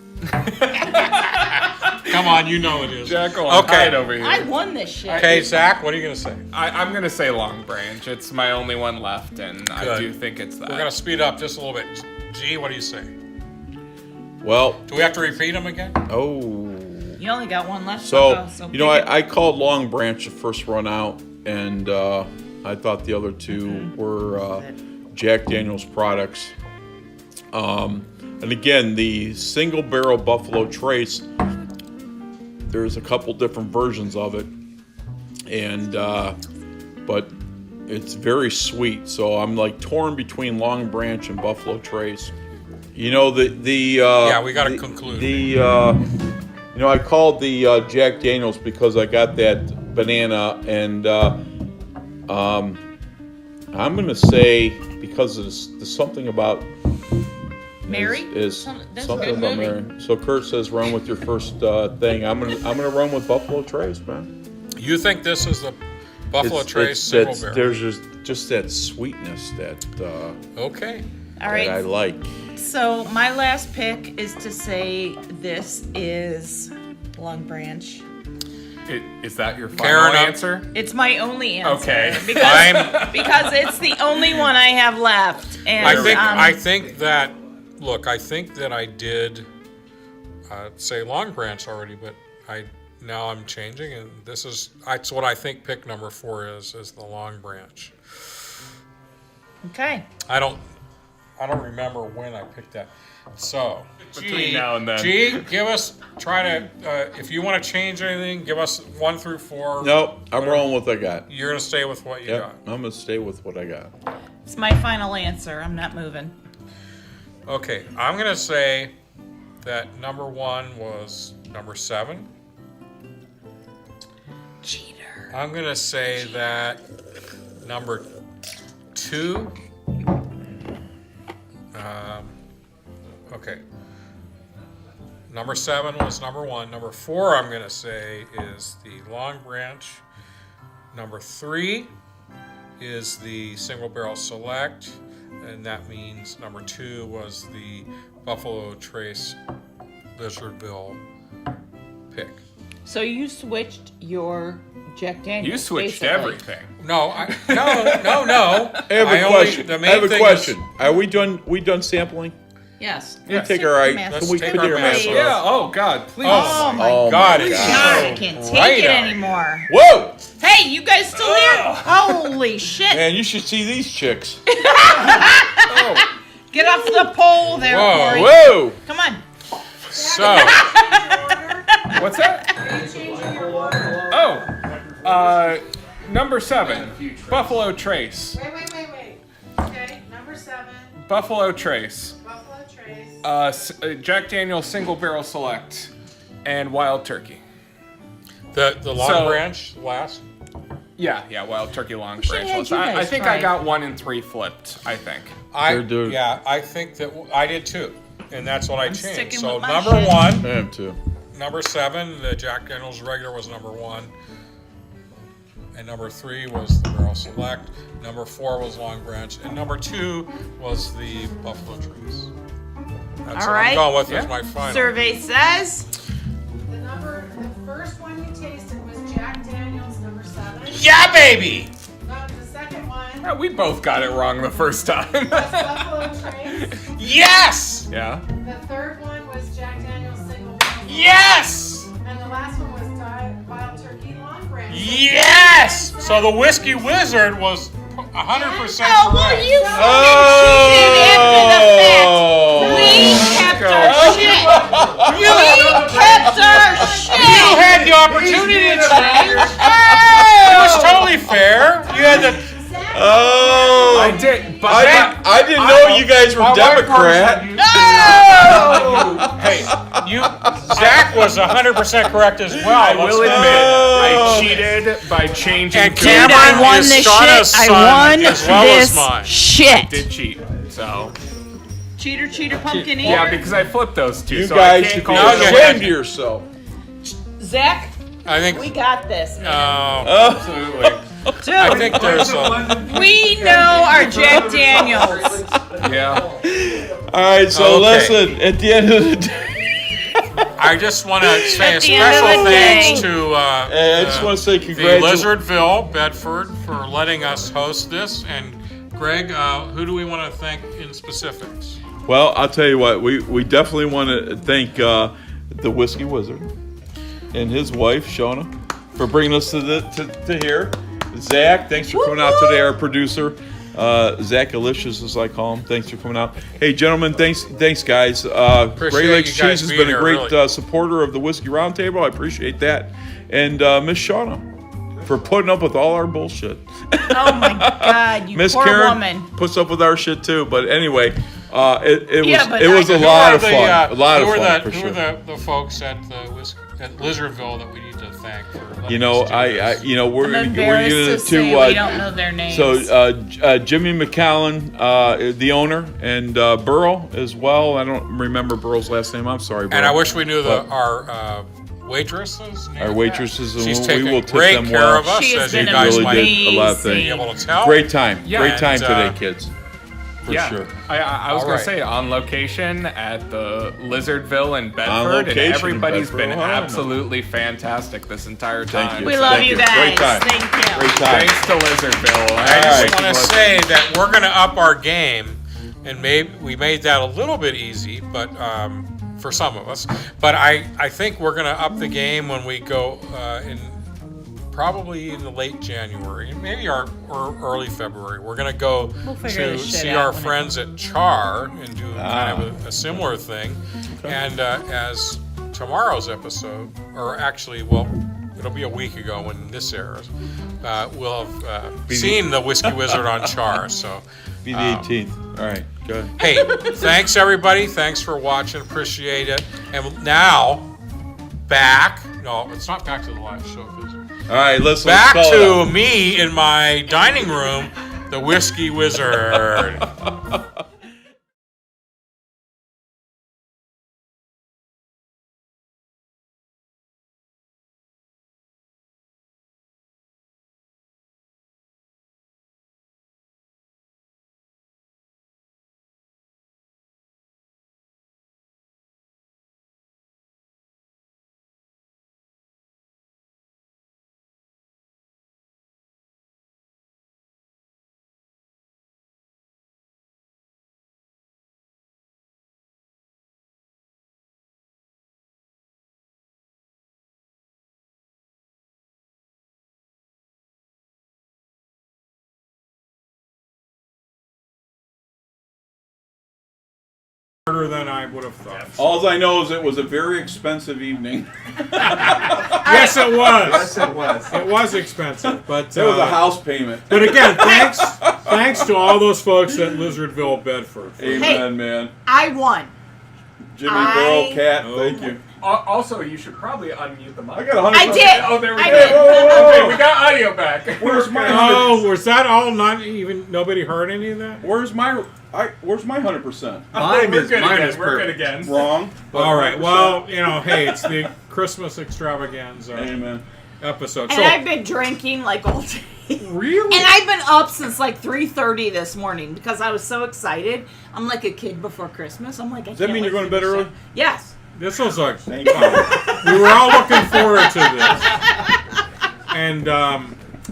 Come on, you know it is. Jackal Okay. over here. I won this shit. Okay, Zach, what are you gonna say? I'm gonna say Long Branch. It's my only one left, and I Good. do think it's that. We're gonna speed up just a little bit. G, what do you say? Well, Do we have to repeat them again? oh. You only got one left. So, so you know, pick it. I called Long Branch the first run out, and I thought the other two were Jack Daniel's products. And again, the single barrel Buffalo Trace, there's a couple different versions of it, and but it's very sweet. So I'm like torn between Long Branch and Buffalo Trace. You know, the Yeah, we gotta conclude. You know, I called the Jack Daniels because I got that banana, and I'm gonna say because there's something about Mary? is That's a something good about movie. Mary. So Kurt says run with your first thing. I'm gonna run with Buffalo Trace, man. You think this is the Buffalo Trace single barrel? There's just that sweetness that Okay. All that I right. like. So my last pick is to say this is Long Branch. Is that your final Karen, answer? It's my only answer. Okay. Because it's the only one I have left. And I think that I did say Long Branch already, but now I'm changing, and that's what I think pick number 4 is the Long Branch. okay. I don't remember when I picked that. So Between now and then. G, if you want to change anything, give us 1 through 4. Nope, I'm rolling with what I got. You're gonna stay with what you Yep, got. I'm gonna stay with what I got. It's my final answer. I'm not moving. Okay, I'm gonna say that number 1 was number 7. Cheater. I'm gonna say that number 2. Okay. Number 7 was number 1. Number 4, I'm gonna say, is the Long Branch. Number 3 is the Single Barrel Select, and that means number 2 was the Buffalo Trace Lizardville pick. So you switched your Jack Daniels. You switched basically. everything. No. I have a question. The I main have a thing question. Are we done sampling? Yes. We take our right. Let's Can we take take our our mask mask off. off? Yeah. Oh God, please. Oh my Oh God, my it's God. God, I can't take Right it out. anymore. Whoa! Hey, you guys still here? Holy shit. Man, you should see these chicks. Get off the pole there, Whoa. Corey. Whoa! Come on. So, What's that? Oh, number 7, Buffalo Trace. Wait. Okay, number 7, Buffalo Trace. Buffalo Trace. Jack Daniel's Single Barrel Select, and Wild Turkey. the Long So- Branch last. Yeah, Wild Turkey Long should Branch. have was- you I guys think try. I got 1 and 3 flipped. I think. I think that I did too, and that's what I changed. sticking So with my number shit. 1, I am too. number 7, the Jack Daniel's regular was number 1, and number 3 was the Barrel Select. Number 4 was Long Branch, and number 2 was the Buffalo Trace. That's All what right. I'm going with as Yeah. my final. Survey says. The first one you tasted was Jack Daniels, number 7. Yeah, baby. The second one Yeah, we both got it wrong the first time. was Buffalo Trace. Yes. Yeah. The third one was Jack Daniels Single Barrel. Yes. And the last one was Wild Turkey Long Branch. Yes. So the Whiskey Wizard was 100% Oh, well, correct. you fucking cheated after the fact. We kept our shit. We kept our shit. You had the opportunity to change. It was totally fair. You had the. Oh! I did, but I didn't know you guys were My wife Democrat. No! Hey, Zach was 100% correct as well. I will admit, I Oh. cheated by changing. And food. Cameron I won is this Shauna's shit. I son won as well as this mine. shit. Did cheat. So Cheater, pumpkin eater. yeah, because I flipped those two. You so I guys can't should be call Now it you a ashamed win. of yourself. Zach, I think. we got this, man. Absolutely. Dude, I think there's a. we know our Jack Daniels. Yeah. All right, so Okay. listen. At the end of the day, I just want to say a At the end of special the thanks day. to I just want to say the congratulations. Lizardville, Bedford, for letting us host this. And Greg, who do we want to thank in specifics? Well, I'll tell you what. We definitely want to thank the Whiskey Wizard and his wife Shauna for bringing us to here. Zach, thanks for coming out today. Our producer, Zach Alicious, as I call him. Thanks for coming out. Hey, gentlemen, thanks, guys. Great Lakes you guys Cheese has being been a here, great really. supporter of the Whiskey Roundtable. I appreciate that, and Miss Shauna for putting up with all our bullshit. Oh my God, you Miss poor Karen woman. puts up with our shit too. But anyway, it Yeah, was but it was I- a Who lot Who of fun. A lot of fun for Who sure. are the folks at the at Lizardville that we need to thank for letting You know, us do I this? you know, we're I'm gonna embarrassed to say we don't know their names. So Jimmy McCallan, the owner, and Burl as well. I don't remember Burl's last name. I'm sorry, Burl. And I wish we knew But our waitresses. name. our waitresses, and She's we taking will tip great them care well. of us, She has as you been guys really might did a lot of be things. able to tell. Great time. Yeah, Great time and, today, kids. For Yeah, sure. I was All gonna right. say on location at the Lizardville in Bedford, location in and everybody's Bedford, been Ohio. absolutely fantastic this entire time. Thank you. We love Thank you you. Great guys. time. Thank you. Great time. Thanks to Lizardville. I just Alright. want to say that we're going to up our game, and maybe we made that a little bit easy, but for some of us. But I think we're going to up the game when we go probably in the late January, maybe or early February. We're going to go figure to this shit see out our when it friends at Char and do kind of a similar thing. And as tomorrow's episode, or actually, well, it'll be a week ago when this airs, we'll have seen the Whiskey Wizard on Char. So, Be the 18th. All right. Good. hey, thanks everybody. Thanks for watching. Appreciate it. And now, back. No, it's not back to the live show. All right. Let's Back call it to out. me in my dining room, the Whiskey Wizard. Harder than I would have thought. All I know is it was a very expensive evening. Yes, it was. Yes, it was. It was expensive, but It was a house payment. But again, thanks to all those folks at Lizardville, Bedford. Amen, man. I won. Jimmy, I- Burl, Cat, Oh. thank you. Also, you should probably unmute the mic. I got 100. I did. Oh, there we I go. did. Okay, we got audio back. Where's my Oh, was that all? Not even nobody heard any of that. Where's my 100%? Mine is We're perfect. good again. Wrong. but All right. 100%. Well, hey, it's the Christmas extravaganza Amen. episode. And So I've been drinking like all day. really, And I've been up since like 3:30 this morning because I was so excited. I'm like a kid before Christmas. I'm like, Does that mean you're going to bed early? Yes. this was like Thank you. we were all looking forward to this. And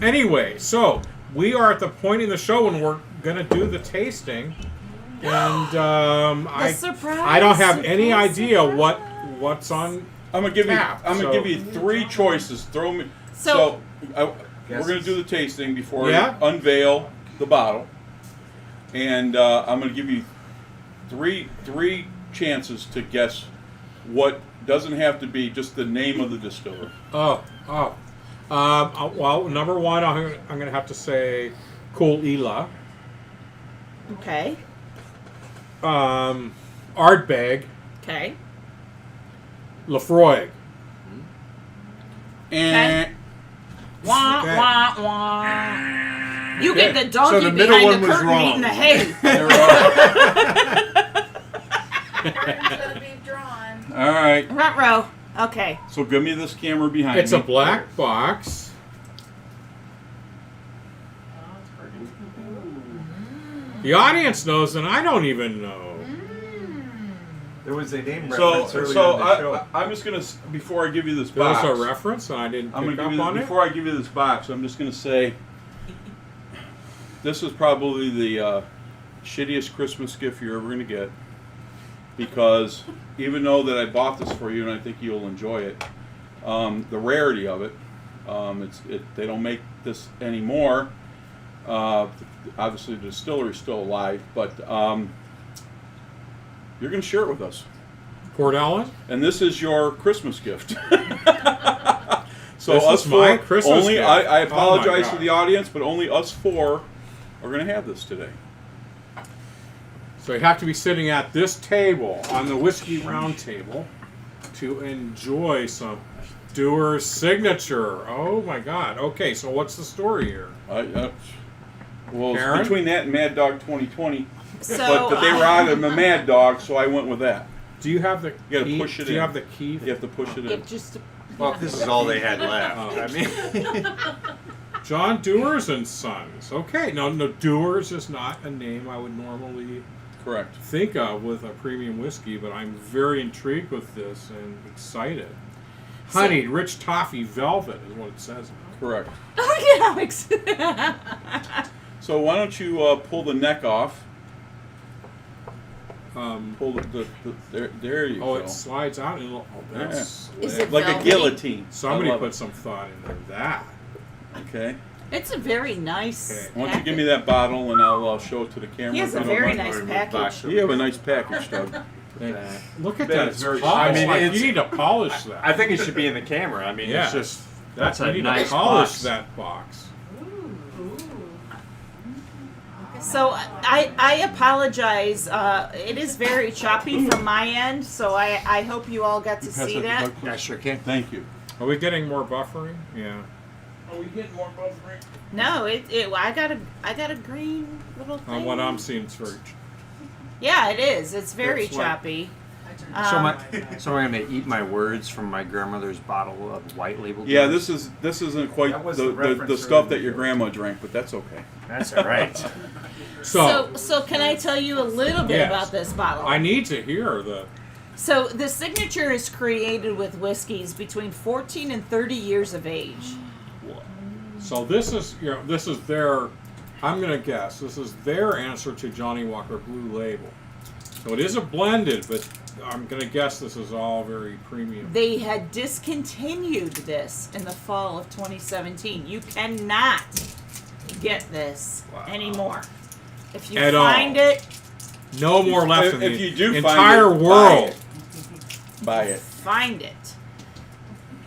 anyway, so we are at the point in the show when we're gonna do the tasting, and I surprise, don't have any surprise, idea surprise. what's on. I'm gonna give you. Tap, I'm gonna so- give you 3 choices. Throw me. So- We're gonna do the tasting before Yeah? I unveil the bottle, and I'm gonna give you three chances to guess what. Doesn't have to be just the name of the distiller. Well, number one, I'm gonna have to say Cool Ela, Okay. Ardbeg, Okay. Lafroig. And Wah, Okay. wah, wah. You get the donkey So the middle behind one the was curtain wrong. eating the hay. there we are. All right. Front row. Okay. So give me this camera behind It's me. a black box. The audience knows, and I don't even know. There was a name So, reference earlier so in the show. I'm just gonna before I give you this There box. was a reference, and I didn't I'm pick gonna up give you on it. before I give you this box. I'm just gonna say this is probably the shittiest Christmas gift you're ever gonna get, because even though that I bought this for you and I think you'll enjoy it, the rarity of it, they don't make this anymore. Obviously, the distillery's still alive, but you're gonna share it with us. Port Ellen? And this is your Christmas gift. So This us is my four, Christmas only gift. I Oh apologize my to God. the audience, but only us 4 are going to have this today. So you have to be sitting at this table on the whiskey round table to enjoy some Dewar's signature. Oh my God. Okay, so what's the story here? Well, Karen? it's between that and Mad Dog 2020, So but they were out of the Mad Dog, so I went with that. Do you have the You gotta key? push it Do you in. have the key? You have to push it in. it just Well, this is all they had left. Oh. I mean, John Dewar's and Sons. Okay, no, Dewar's is not a name I would normally Correct. think of with a premium whiskey, but I'm very intrigued with this and excited. Honey, rich toffee velvet is what it says. Correct. oh yeah, Alex. So why don't you pull the neck off? Pull there you Oh, go. it slides out and that's Is it Like a velvety? guillotine. somebody I love put some thought into that. it. Okay. It's a very nice. Okay. Why don't you give me that bottle and I'll show it to the camera. He has if a you don't very mind. nice package. You have a nice package, Doug. Look at That that. is It's very polished. I mean, Like, it's- you need to polish that. I think it should be in the camera. I mean, Yeah. it's just that's you a need nice to polish box. that box. So I apologize. It is very choppy from my end, so I hope you all got to Pass see to that. Doug, please. Yeah, sure can. Thank you. Are we getting more buffering? Yeah. Are we getting more buffering? No, I got a green little thing. On what I'm seeing, it's very. Yeah, it is. It's very It's like- choppy. So Um, so I'm gonna eat my words from my grandmother's bottle of white label. Yeah, beer. this isn't quite That was the the reference stuff that earlier. your grandma drank, but that's okay. That's all right. So can I tell you a little bit Yes. about this bottle? I need to hear the. So the signature is created with whiskeys between 14 and 30 years of age. So this is this is their. I'm gonna guess this is their answer to Johnny Walker Blue Label. So it is a blended, but I'm gonna guess this is all very premium. They had discontinued this in the fall of 2017. You cannot get this anymore. If you At all. find it, No more left If- in if the you do find entire it, buy world. it. Buy it. find it.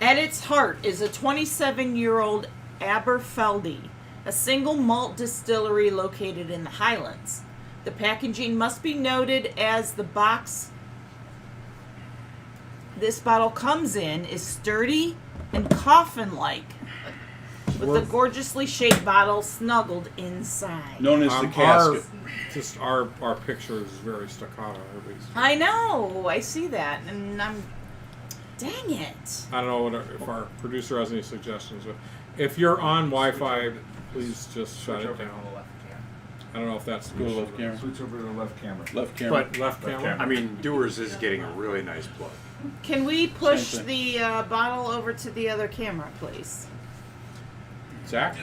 At its heart is a 27-year-old Aberfeldy, a single malt distillery located in the Highlands. The packaging must be noted as the box this bottle comes in is sturdy and coffin-like, with the gorgeously shaped bottle snuggled inside. Known as the Our, casket. just our picture is very staccato. Everybody's- I know, I see that, and I'm. Dang it. I don't know if our producer has any suggestions, but if you're on Wi-Fi, please just shut Switch it over to down. the left camera. I don't know if that's the Go issue. left camera. Switch over to the left camera. Left camera. But Left camera. I mean, Dewar's is getting a really nice plug. Can we push Same the bottle over to the other camera, please? Zach?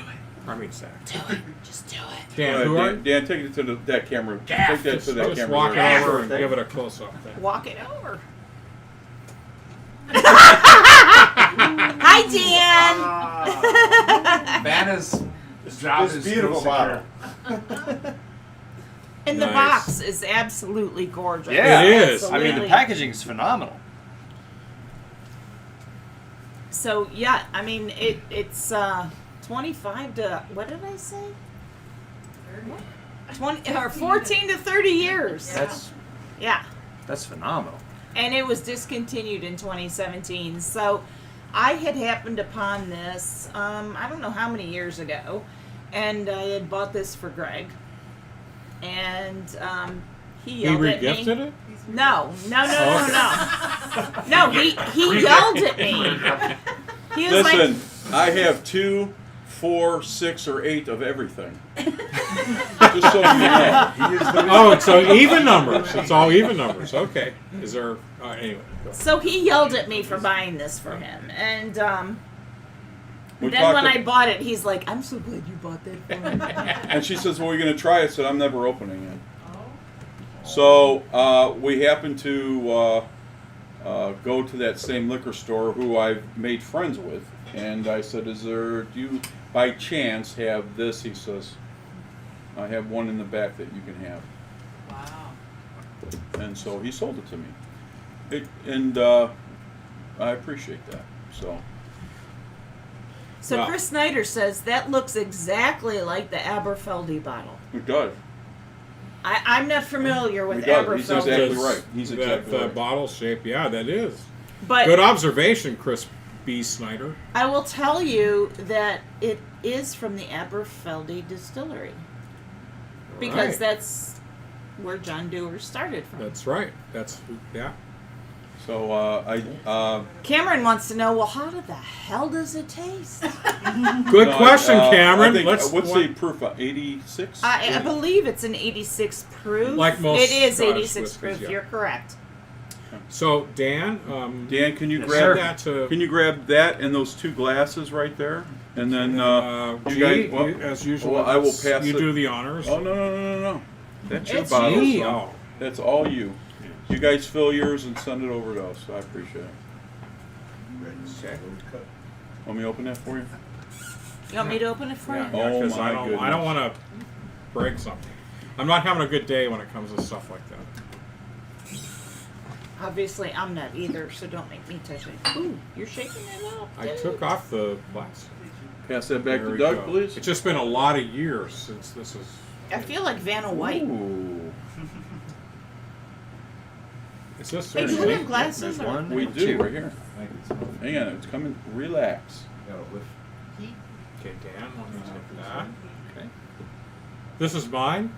I mean Zach. Do it. Just do it. Dan, who are Dan, take it to that camera. Take that to that Just camera. walk there. over and give it a close-up. Walk it over. Hi, Dan. Vanna's job This is beautiful still bottle. secure. And the Nice. box is absolutely gorgeous. Yeah. It is. I mean, the Absolutely. packaging's phenomenal. So yeah, I mean it's 25 to what did I say? 20 or 14 to 30 years. Yeah. That's phenomenal. And it was discontinued in 2017. So I had happened upon this, I don't know how many years ago, and I had bought this for Greg. And he He yelled at me. re-gifted it? No. No, he yelled at me. He was Listen, like, I have 2, 4, 6, or 8 of everything. Just so you know. Oh, it's so even numbers. It's all even numbers. Okay. Is there anyway? Go. so he yelled at me for buying this for him. And We then talked when to- I bought it, he's like, I'm so glad you bought that for me. And she says, well, we're going to try it. I said, I'm never opening it. So we happened to go to that same liquor store who I've made friends with. And I said, do you by chance have this? He says, I have one in the back that you can have. Wow. And so he sold it to me. And I appreciate that. So So Wow. Chris Snyder says that looks exactly like the Aberfeldy bottle. it does. I'm not familiar with He does. He's Aberfeldy, exactly right. He's exactly the right. bottle shape. Yeah, that is. but Good observation, Chris B. Snyder. I will tell you that it is from the Aberfeldy Distillery. Because Right. that's where John Dewar started from. That's right. Yeah. So Cameron wants to know, well, how the hell does it taste? Good no, question, Cameron. I think, Let's what's the proof? 86. I believe it's an 86 proof. Like most it is Scotch 86 whiskeys, proof. yeah. You're correct. So Dan, Dan, can you Yes, grab sir. that to Can you grab that and those 2 glasses right there? And then you G, guys. Well, as usual. well, I will that's- pass You it. do the honors. Oh no! That's your It's bottle. you. son. Oh. That's all you. You guys fill yours and send it over to us. I appreciate it. Want me to open that for you? You want me to open it for Yeah, you? Oh, 'cause my I don't goodness. want to break something. I'm not having a good day when it comes to stuff like that. Obviously, I'm not either, so don't make me touch it. Ooh, you're shaking it up. I dude. took off the glass. Pass that back There to we Doug, go. please. It's just been a lot of years since this is. I feel like Vanna White. Ooh. Is this Hey, do you seriously? have glasses? There's Or? one. We and do 2. right here. Hang on, it's coming. Relax. Okay, Dan, let me take that. Okay. This is mine.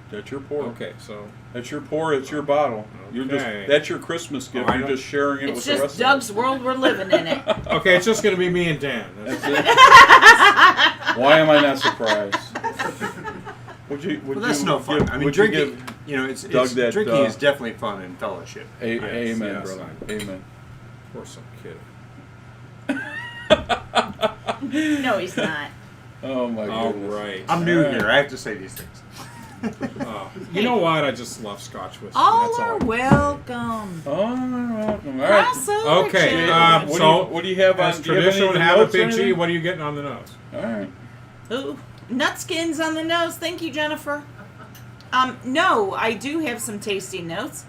That's your pour. Okay, so That's your pour. It's your bottle. You're just. Okay. That's your Christmas gift. I You're don't- just sharing it It's with the just rest Doug's of world. We're living in it. okay, it's just gonna be me and Dan. us. That's it. Why am I not surprised? Would you? Would Well, that's you no fun. give- I mean, would you drinking. give- You know, it's Doug that, drinking uh, is definitely fun and fellowship. Amen, yes, brother. Amen. Of course, I'm kidding. No, he's not. Oh my All goodness. right. I'm new All right. here. I have to say these things. You know what? I just love Scotch whiskey. All That's are all. welcome. Oh, you're welcome. All right. Cross over, Okay, Chad. What do you have on? As do you have tradition would any have a notes or Pinchy, anything? what are you getting on the nose? All right. Ooh, nutskins on the nose. Thank you, Jennifer. No, I do have some tasty notes.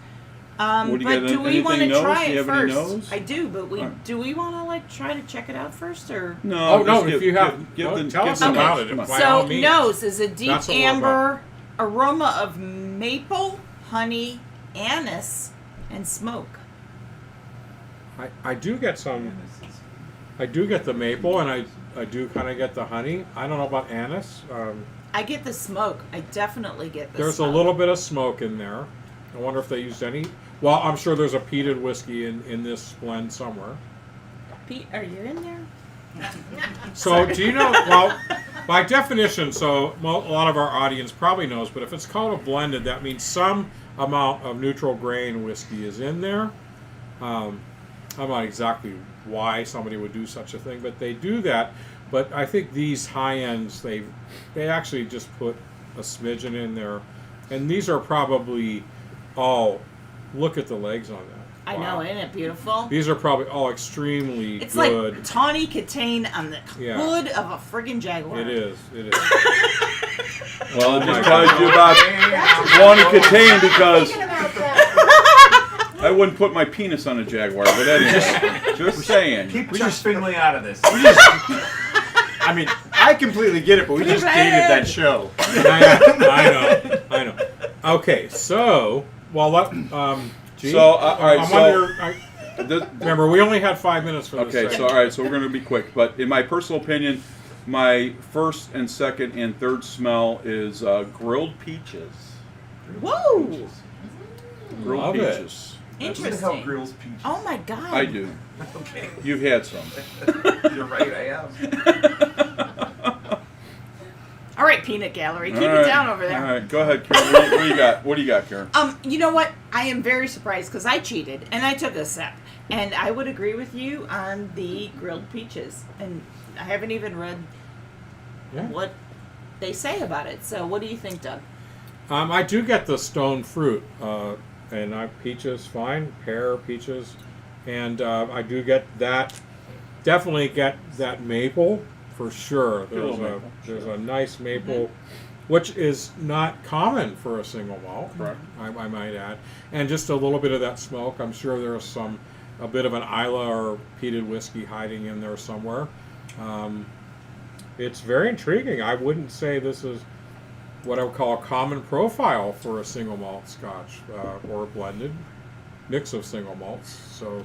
What do you But got, do we want to anything nose? try Do you it have any first? nose? I do, but Alright. do we want to like try to check it out first, or? No. Oh, no, just if you have- give no, the, tell give us the about notes. it. Come on. By So all means. nose is a deep That's what we're amber aroma of maple, honey, anise, and smoke. I do get some. I do get the maple, and I do kind of get the honey. I don't know about anise. I get the smoke. I definitely get the There's smoke. a little bit of smoke in there. I wonder if they used any. Well, I'm sure there's a peated whiskey in this blend somewhere. Pete, are you in there? So, do you know? Well, by definition, so a lot of our audience probably knows, but if it's called a blended, that means some amount of neutral grain whiskey is in there. I'm not exactly why somebody would do such a thing, but they do that. But I think these high ends, they actually just put a smidgen in there, and these are probably all. Look at the legs on that. I Wow. know, isn't it beautiful? These are probably all extremely It's good. like Tawny Catane on the Yeah. hood of a friggin' Jaguar. It is. It is. Well, it my just tells you about Tawny Catane because Thinking about that. I wouldn't put my penis on a Jaguar, but anyway, just saying. Keep Chuck Finley out of this. I mean, I completely get it, but we just dated that show. I know. Okay, so gee, So, all right, I'm so- wonder- This- remember, we only had 5 minutes for this. Okay, so segment. all right, so we're going to be quick. But in my personal opinion, my first and second and third smell is grilled peaches. Whoa! Grilled Love it. peaches. Who the hell Interesting. grills peaches? Oh my god. I do. Okay. You've had some. You're right, I have. All right, Peanut Gallery, keep All it right, down over there. All right, go ahead, Karen. What do you got? What do you got, Karen? You know what? I am very surprised because I cheated and I took a sip, and I would agree with you on the grilled peaches. And I haven't even read Yeah. what they say about it. So, what do you think, Doug? I do get the stone fruit, and peaches, fine, pear, peaches, and I do get that. Definitely get that maple for sure. There's a nice maple, which is not common for a single malt. Correct. I might add, and just a little bit of that smoke. I'm sure there's a bit of an Isla or peated whiskey hiding in there somewhere. It's very intriguing. I wouldn't say this is what I would call a common profile for a single malt Scotch or a blended mix of single malts. So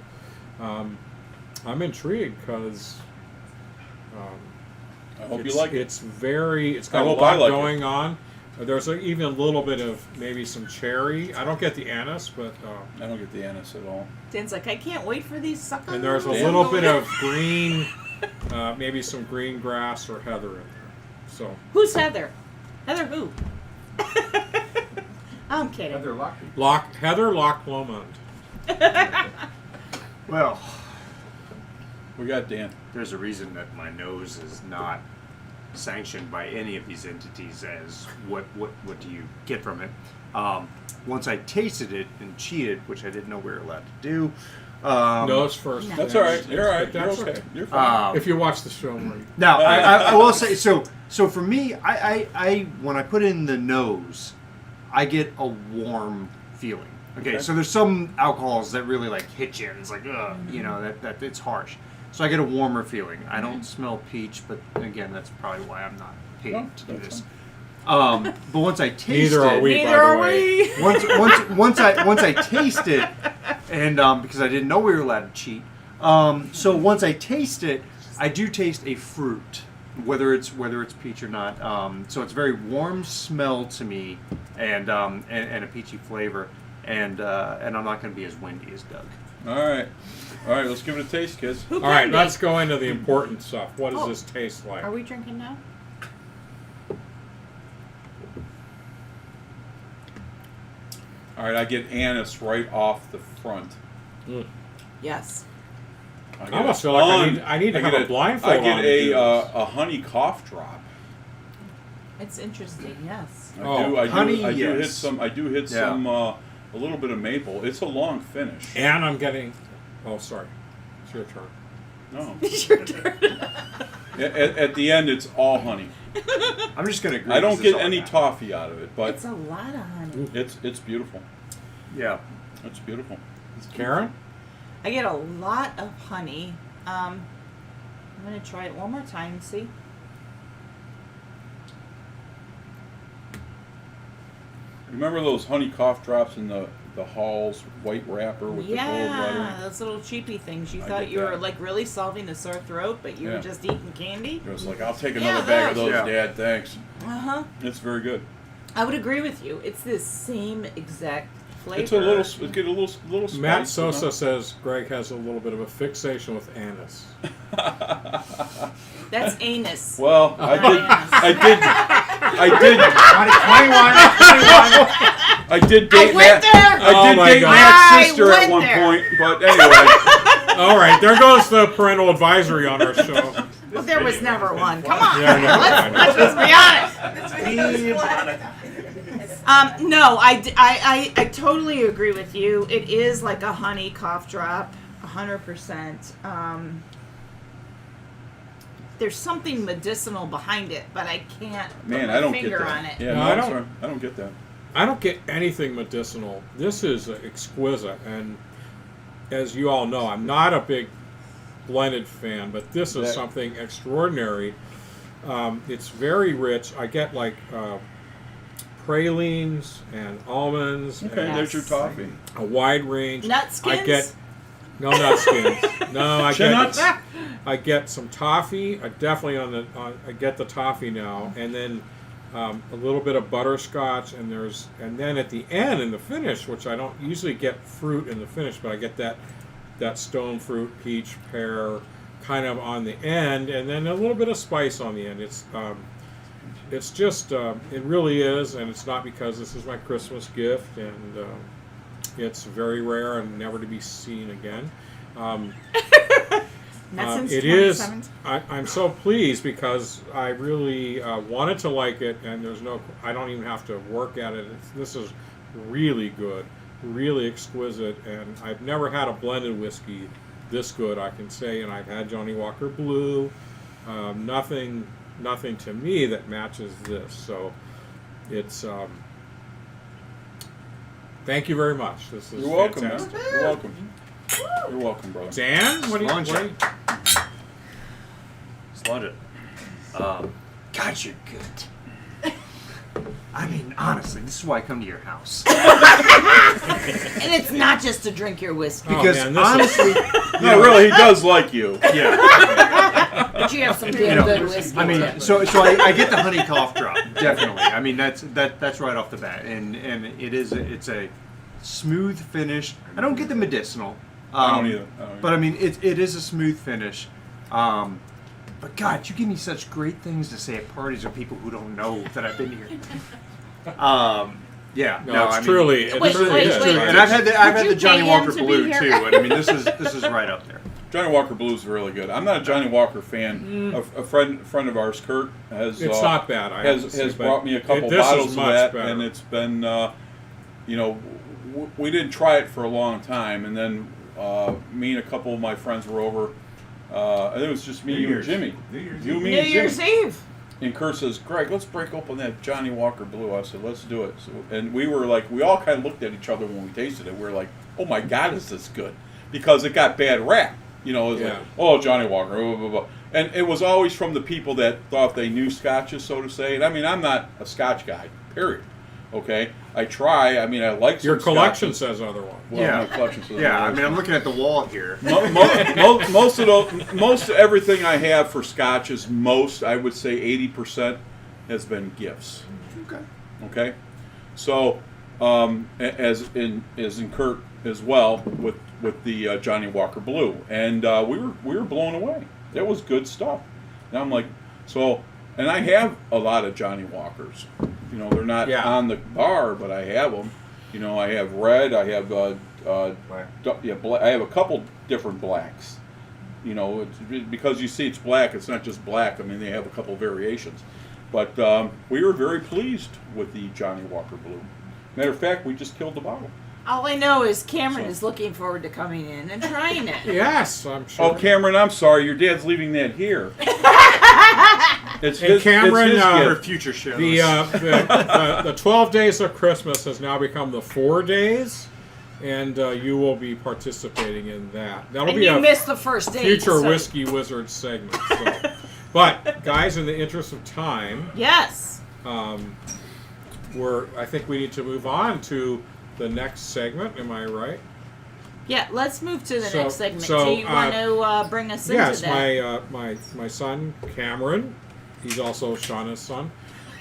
I'm intrigued because I hope you like it. It's got I a hope I lot like it. going on. There's even a little bit of maybe some cherry. I don't get the anise, but I don't get the anise at all. Dan's like, I can't wait for these suckers. and there's a little bit of green, maybe some green grass or heather in there. So Who's Heather? Heather who? I'm kidding. Heather Lucky. Heather Loch Lomond. Well, We got Dan. there's a reason that my nose is not sanctioned by any of these entities as what do you get from it. Once I tasted it and cheated, which I didn't know we were allowed to do. Nose first. That's all right. You're all right. You're That's okay. You're fine. If you watch the show, Marie. Now, I will say, so for me, I when I put in the nose, I get a warm feeling. Okay, so there's some alcohols that really like hit you, and it's like, ugh, you know, that it's harsh. So I get a warmer feeling. I don't smell peach, but again, that's probably why I'm not paid No, to do that's this. But once I taste Neither it, are we, Neither by the are way. we. once I taste it, and because I didn't know we were allowed to cheat, so once I taste it, I do taste a fruit, whether it's peach or not. So it's very warm smell to me, and a peachy flavor, and I'm not going to be as windy as Doug. All right. Let's give it a taste, kids. Who All right, can let's be? go into the important stuff. What does Oh. this taste like? Are we drinking now? All right, I get anise right off the front. Yes. I I almost feel like I need to have a blindfold I get on to do this. a honey cough drop. It's interesting. Yes. Honey, I do hit yes. some. I do hit Yeah. some. A little bit of maple. It's a long finish. And I'm getting. Oh, sorry. It's your turn. No. Your turn. At the end, it's all honey. I'm just going to agree. I don't 'cause it's get all any that. toffee out of it, but It's a lot of honey. it's beautiful. Yeah. It's beautiful. Karen? I get a lot of honey. I'm gonna try it one more time and see. Remember those honey cough drops in the Hall's white wrapper with the gold Yeah, lettering? those little cheapy things. You I thought get you were that. like really solving a sore throat, but you Yeah. were just eating candy. It was like, I'll take Yeah, another bag of those. those, Yeah. Dad. Thanks. Uh-huh. It's very good. I would agree with you. It's the same exact flavor. It's a little. It get a little spice. Matt you Sosa know? says Greg has a little bit of a fixation with anise. That's anus. Well, not anus. I did I date went Matt. there. I did Oh my date God. Matt's I sister at went one there. point, but anyway. All right, there goes the parental advisory on our show. Well, there was never one. Come on. Yeah, I know, I know. Let's just be honest. No, I totally agree with you. It is like a honey cough drop, 100%. There's something medicinal behind it, but I can't Man, put my I don't get finger that. on it. Yeah, No, no, I I'm don't- sorry. I don't get that. I don't get anything medicinal. This is exquisite, and as you all know, I'm not a big blended fan, but this is That- something extraordinary. It's very rich. I get like pralines and almonds Okay, and there's your toffee. a wide range. Nut skins? I get no nut skins. No, Chinuts? I get some toffee. I definitely I get the toffee now, and then a little bit of butterscotch, and then at the end in the finish, which I don't usually get fruit in the finish, but I get that stone fruit, peach, pear, kind of on the end, and then a little bit of spice on the end. It's just it really is, and it's not because this is my Christmas gift, and it's very rare and never to be seen again. Not since It is. 2017. I'm so pleased because I really wanted to like it, and I don't even have to work at it. This is really good, really exquisite, and I've never had a blended whiskey this good, I can say. And I've had Johnny Walker Blue. Nothing to me that matches this. So it's. Thank you very much. This is You're welcome, man. fantastic. You're welcome. You're welcome, brother. Dan, what do you? Lunch. What do you Sludge it. God, you're good. I mean, honestly, this is why I come to your house. And it's not just just to drink your whiskey. Oh, Because man, this is- honestly, No, really, he does like you. yeah. But you have some You damn know, good whiskey. I mean, too. so I get the honey cough drop, definitely. I mean, that's right off the bat, and it's a smooth finish. I don't get the medicinal. I don't either. But I mean, it is a smooth finish. But God, you give me such great things to say at parties with people who don't know that I've been here. Yeah, No, it's I mean, truly, it Wait, truly wait, is. wait. and I've had Did you the Johnny pay him Walker to be Blue here? too, and I mean, this is right up there. Johnny Walker Blue is really good. I'm not a Johnny Walker fan. A friend of ours, Kurt, has It's not bad. I have to say, has but brought me a couple this is bottles of much that, better. and it's been we didn't try it for a long time, and then me and a couple of my friends were over. I think it was just me, you, and Jimmy. You, me, New and Year's Jimmy. Eve. And Kurt says, "Greg, let's break open that Johnny Walker Blue." I said, "Let's do it." So, and we were like, we all kind of looked at each other when we tasted it. We were like, "Oh my God, is this good?" Because it got bad rap. You know, it was like, Yeah. "Oh, Johnny Walker," blah, blah, blah. And it was always from the people that thought they knew scotches, so to say. And I mean, I'm not a Scotch guy, period. Okay, I try. I mean, I like Your some collection scotches. says otherwise. Well, Yeah. my collection says Yeah, I otherwise. mean, I'm looking at the wall here. Most of everything I have for scotches, I would say 80% has been gifts. Okay. Okay, so as in Kurt as well with the Johnny Walker Blue, and we were blown away. It was good stuff. And I'm like, so, and I have a lot of Johnny Walkers. You know, they're not Yeah. on the bar, but I have them. You know, I have red. I have I have a couple different blacks. You know, because you see it's black. It's not just black. I mean, they have a couple variations. But we were very pleased with the Johnny Walker Blue. Matter of fact, we just killed the bottle. All I know is Cameron is looking forward to coming in and trying it. Yes, I'm sure. Oh, Cameron, I'm sorry. Your dad's leaving that here. It's And Cameron, it's his For gift. future shows. The 12 days of Christmas has now become the 4 days, and you will be participating in that. That'll And be you a missed the first date. future so- Whiskey Wizard segment. So. But guys, in the interest of time, Yes. I think we need to move on to the next segment. Am I right? Yeah, let's move to the So- next segment. so, Do you want to bring us Yes, into that? my son Cameron. He's also Shauna's son.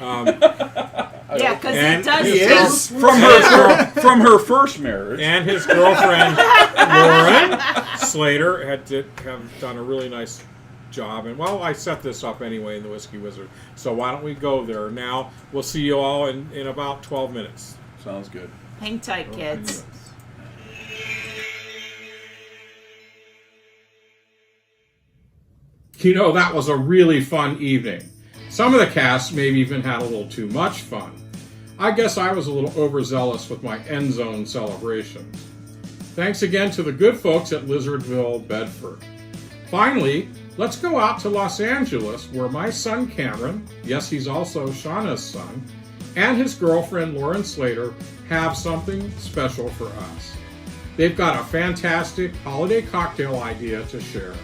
Yeah, because And it does. he sound- is. From her first marriage. And his girlfriend Lauren Slater have done a really nice job. And well, I set this up anyway in the Whiskey Wizard. So why don't we go there now? We'll see you all in about 12 minutes. Sounds good. Hang tight, kids. You know, that was a really fun evening. Some of the cast maybe even had a little too much fun. I guess I was a little overzealous with my end zone celebration. Thanks again to the good folks at Lizardville, Bedford. Finally, let's go out to Los Angeles where my son Cameron, yes, he's also Shauna's son, and his girlfriend Lauren Slater have something special for us. They've got a fantastic holiday cocktail idea to share.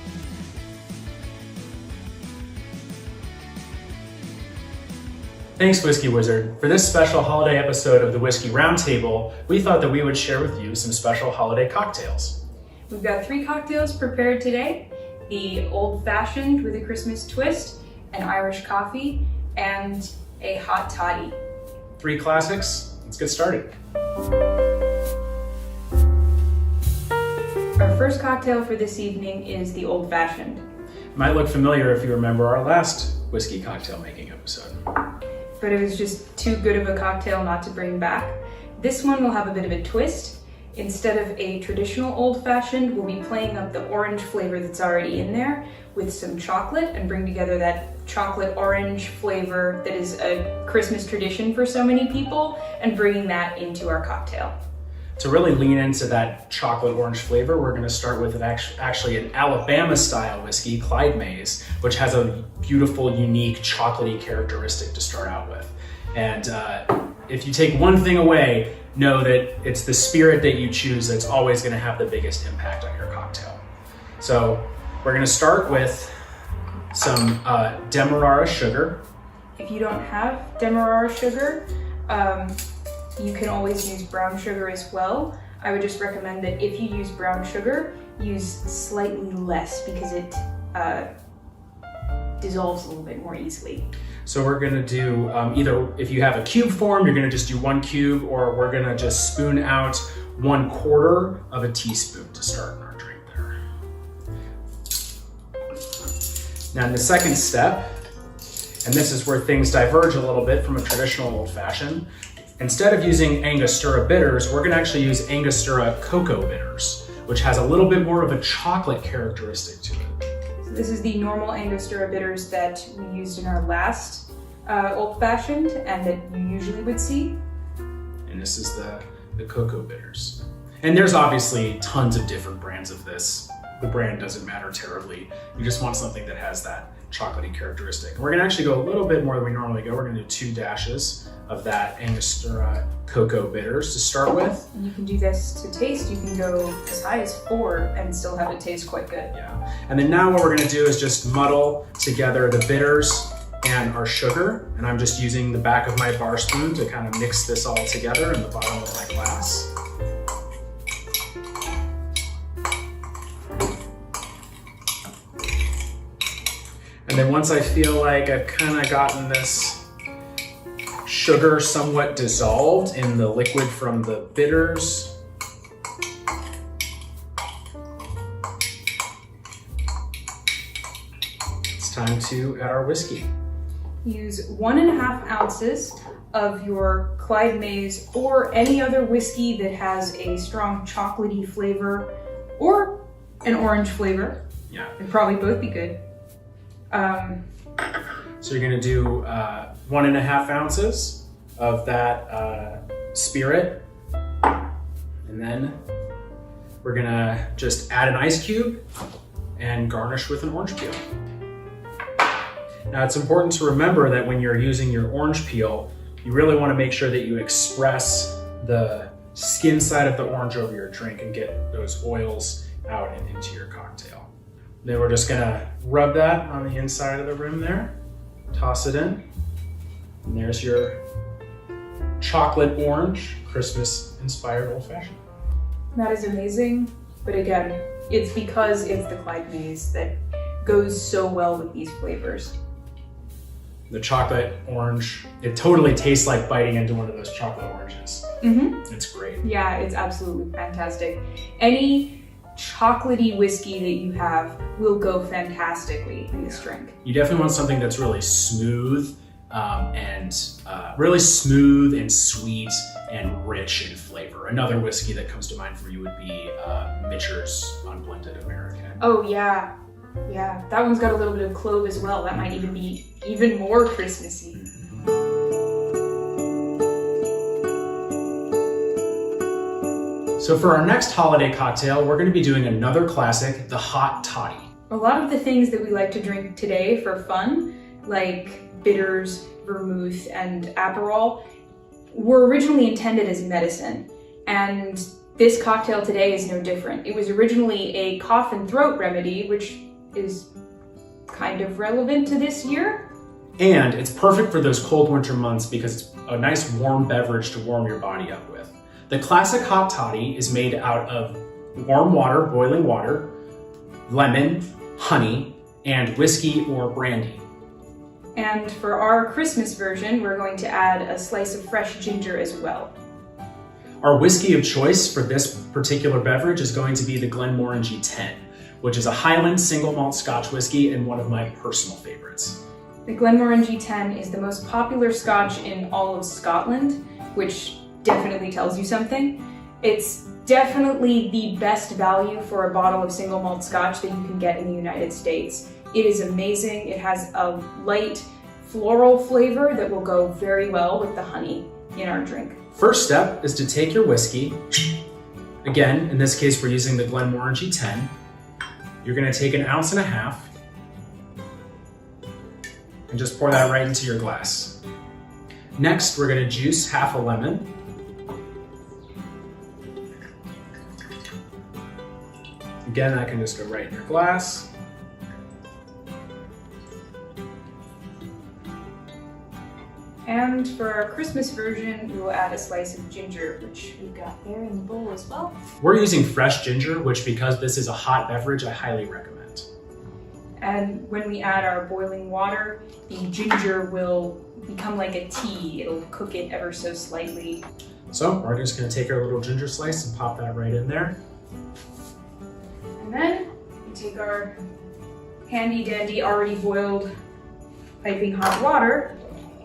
Thanks, Whiskey Wizard. For this special holiday episode of the Whiskey Roundtable, we thought that we would share with you some special holiday cocktails. We've got 3 cocktails prepared today: the Old Fashioned with a Christmas twist, an Irish coffee, and a hot toddy. 3 classics. Let's get started. Our first cocktail for this evening is the Old Fashioned. Might look familiar if you remember our last whiskey cocktail making episode. But it was just too good of a cocktail not to bring back. This one will have a bit of a twist. Instead of a traditional old-fashioned, we'll be playing up the orange flavor that's already in there with some chocolate and bring together that chocolate orange flavor that is a Christmas tradition for so many people and bringing that into our cocktail. To really lean into that chocolate orange flavor, we're going to start with actually an Alabama-style whiskey, Clyde Mays, which has a beautiful, unique, chocolatey characteristic to start out with. And if you take one thing away, know that it's the spirit that you choose that's always going to have the biggest impact on your cocktail. So we're going to start with some Demerara sugar. If you don't have Demerara sugar, you can always use brown sugar as well. I would just recommend that if you use brown sugar, use slightly less because it dissolves a little bit more easily. So we're gonna do either, if you have a cube form, you're gonna just do 1 cube, or we're gonna just spoon out 1/4 of a teaspoon to start in our drink there. Now in the second step, and this is where things diverge a little bit from a traditional old fashioned, instead of using Angostura bitters, we're gonna actually use Angostura cocoa bitters, which has a little bit more of a chocolate characteristic to it. This is the normal Angostura bitters that we used in our last old fashioned and that you usually would see. And this is the cocoa bitters. And there's obviously tons of different brands of this. The brand doesn't matter terribly. You just want something that has that chocolatey characteristic. We're gonna actually go a little bit more than we normally go. We're gonna do 2 dashes of that Angostura cocoa bitters to start with. And you can do this to taste. You can go as high as 4 and still have it taste quite good. Yeah. And then now what we're gonna do is just muddle together the bitters and our sugar. And I'm just using the back of my bar spoon to kind of mix this all together in the bottom of my glass. And then once I feel like I've kind of gotten this sugar somewhat dissolved in the liquid from the bitters, it's time to add our whiskey. Use 1.5 ounces of your Clyde Mays or any other whiskey that has a strong chocolatey flavor or an orange flavor. Yeah. They'd probably both be good. So you're gonna do 1.5 ounces of that spirit, and then we're gonna just add an ice cube and garnish with an orange peel. Now it's important to remember that when you're using your orange peel, you really want to make sure that you express the skin side of the orange over your drink and get those oils out and into your cocktail. Then we're just gonna rub that on the inside of the rim there, toss it in, and there's your chocolate orange Christmas inspired old fashioned. That is amazing, but again, it's because it's the Clyde Mays that goes so well with these flavors. The chocolate orange, it totally tastes like biting into one of those chocolate oranges. Mm-hmm. It's great. Yeah, it's absolutely fantastic. Any chocolatey whiskey that you have will go fantastically in this drink. You definitely want something that's really smooth really smooth and sweet and rich in flavor. Another whiskey that comes to mind for you would be Mitcher's Unblended American. Oh yeah, yeah. That one's got a little bit of clove as well. That might even be even more Christmassy. So for our next holiday cocktail, we're going to be doing another classic, the Hot Toddy. A lot of the things that we like to drink today for fun, like bitters, vermouth, and Aperol, were originally intended as medicine. And this cocktail today is no different. It was originally a cough and throat remedy, which is kind of relevant to this year. And it's perfect for those cold winter months because it's a nice warm beverage to warm your body up with. The classic Hot Toddy is made out of warm water, boiling water, lemon, honey, and whiskey or brandy. And for our Christmas version, we're going to add a slice of fresh ginger as well. Our whiskey of choice for this particular beverage is going to be the Glenmorangie 10, which is a Highland single malt Scotch whiskey and one of my personal favorites. The Glenmorangie 10 is the most popular Scotch in all of Scotland, which definitely tells you something. It's definitely the best value for a bottle of single malt Scotch that you can get in the United States. It is amazing. It has a light floral flavor that will go very well with the honey in our drink. First step is to take your whiskey. Again, in this case, we're using the Glenmorangie 10. You're gonna take 1.5 ounces and just pour that right into your glass. Next, we're gonna juice half a lemon. Again, that can just go right in your glass. And for our Christmas version, we will add a slice of ginger, which we've got there in the bowl as well. We're using fresh ginger, which because this is a hot beverage, I highly recommend. And when we add our boiling water, the ginger will become like a tea. It'll cook it ever so slightly. So we're just gonna take our little ginger slice and pop that right in there. And then we take our handy dandy already boiled piping hot water.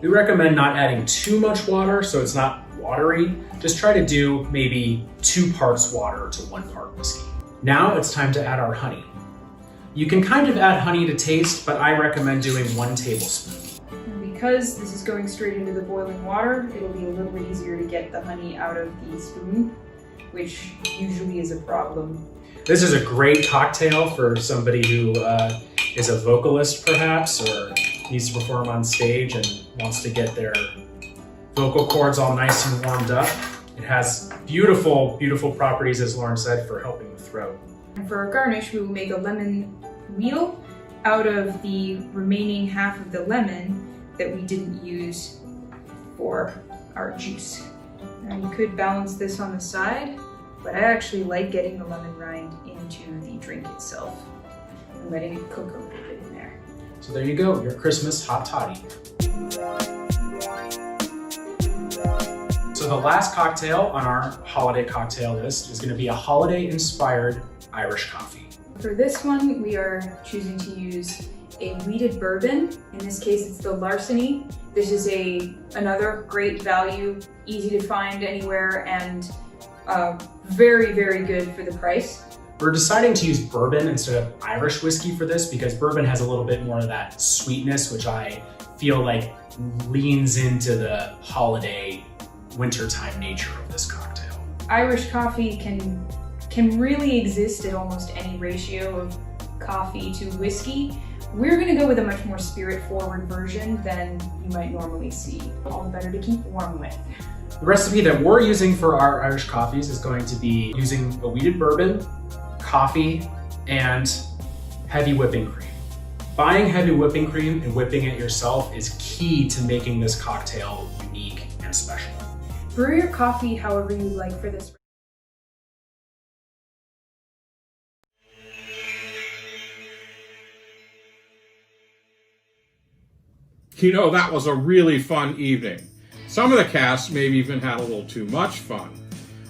We recommend not adding too much water so it's not watery. Just try to do maybe 2 parts water to 1 part whiskey. Now it's time to add our honey. You can kind of add honey to taste, but I recommend doing 1 tablespoon. And because this is going straight into the boiling water, it'll be a little bit easier to get the honey out of the spoon, which usually is a problem. This is a great cocktail for somebody who is a vocalist perhaps, or needs to perform on stage and wants to get their vocal cords all nice and warmed up. It has beautiful, beautiful properties, as Lauren said, for helping the throat. And for our garnish, we will make a lemon wheel out of the remaining half of the lemon that we didn't use for our juice. Now you could balance this on the side, but I actually like getting the lemon rind into the drink itself and letting it cook a little bit in there. So there you go, your Christmas hot toddy. So the last cocktail on our holiday cocktail list is going to be a holiday-inspired Irish coffee. For this one, we are choosing to use a wheated bourbon. In this case, it's the Larceny. This is another great value, easy to find anywhere, and very, very good for the price. We're deciding to use bourbon instead of Irish whiskey for this because bourbon has a little bit more of that sweetness, which I feel like leans into the holiday wintertime nature of this cocktail. Irish coffee can really exist at almost any ratio of coffee to whiskey. We're gonna go with a much more spirit-forward version than you might normally see. All the better to keep warm with. The recipe that we're using for our Irish coffees is going to be using a wheated bourbon, coffee, and heavy whipping cream. Buying heavy whipping cream and whipping it yourself is key to making this cocktail unique and special. Brew your coffee however you like for this. You know, that was a really fun evening. Some of the cast maybe even had a little too much fun.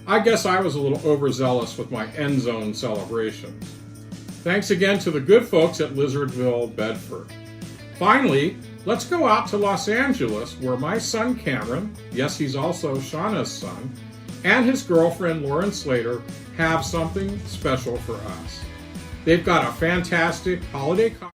I guess I was a little overzealous with my end zone celebrations. Thanks again to the good folks at Lizardville, Bedford. Finally, let's go out to Los Angeles where my son Cameron, yes, he's also Shauna's son, and his girlfriend Lauren Slater have something special for us. They've got a fantastic holiday cocktail.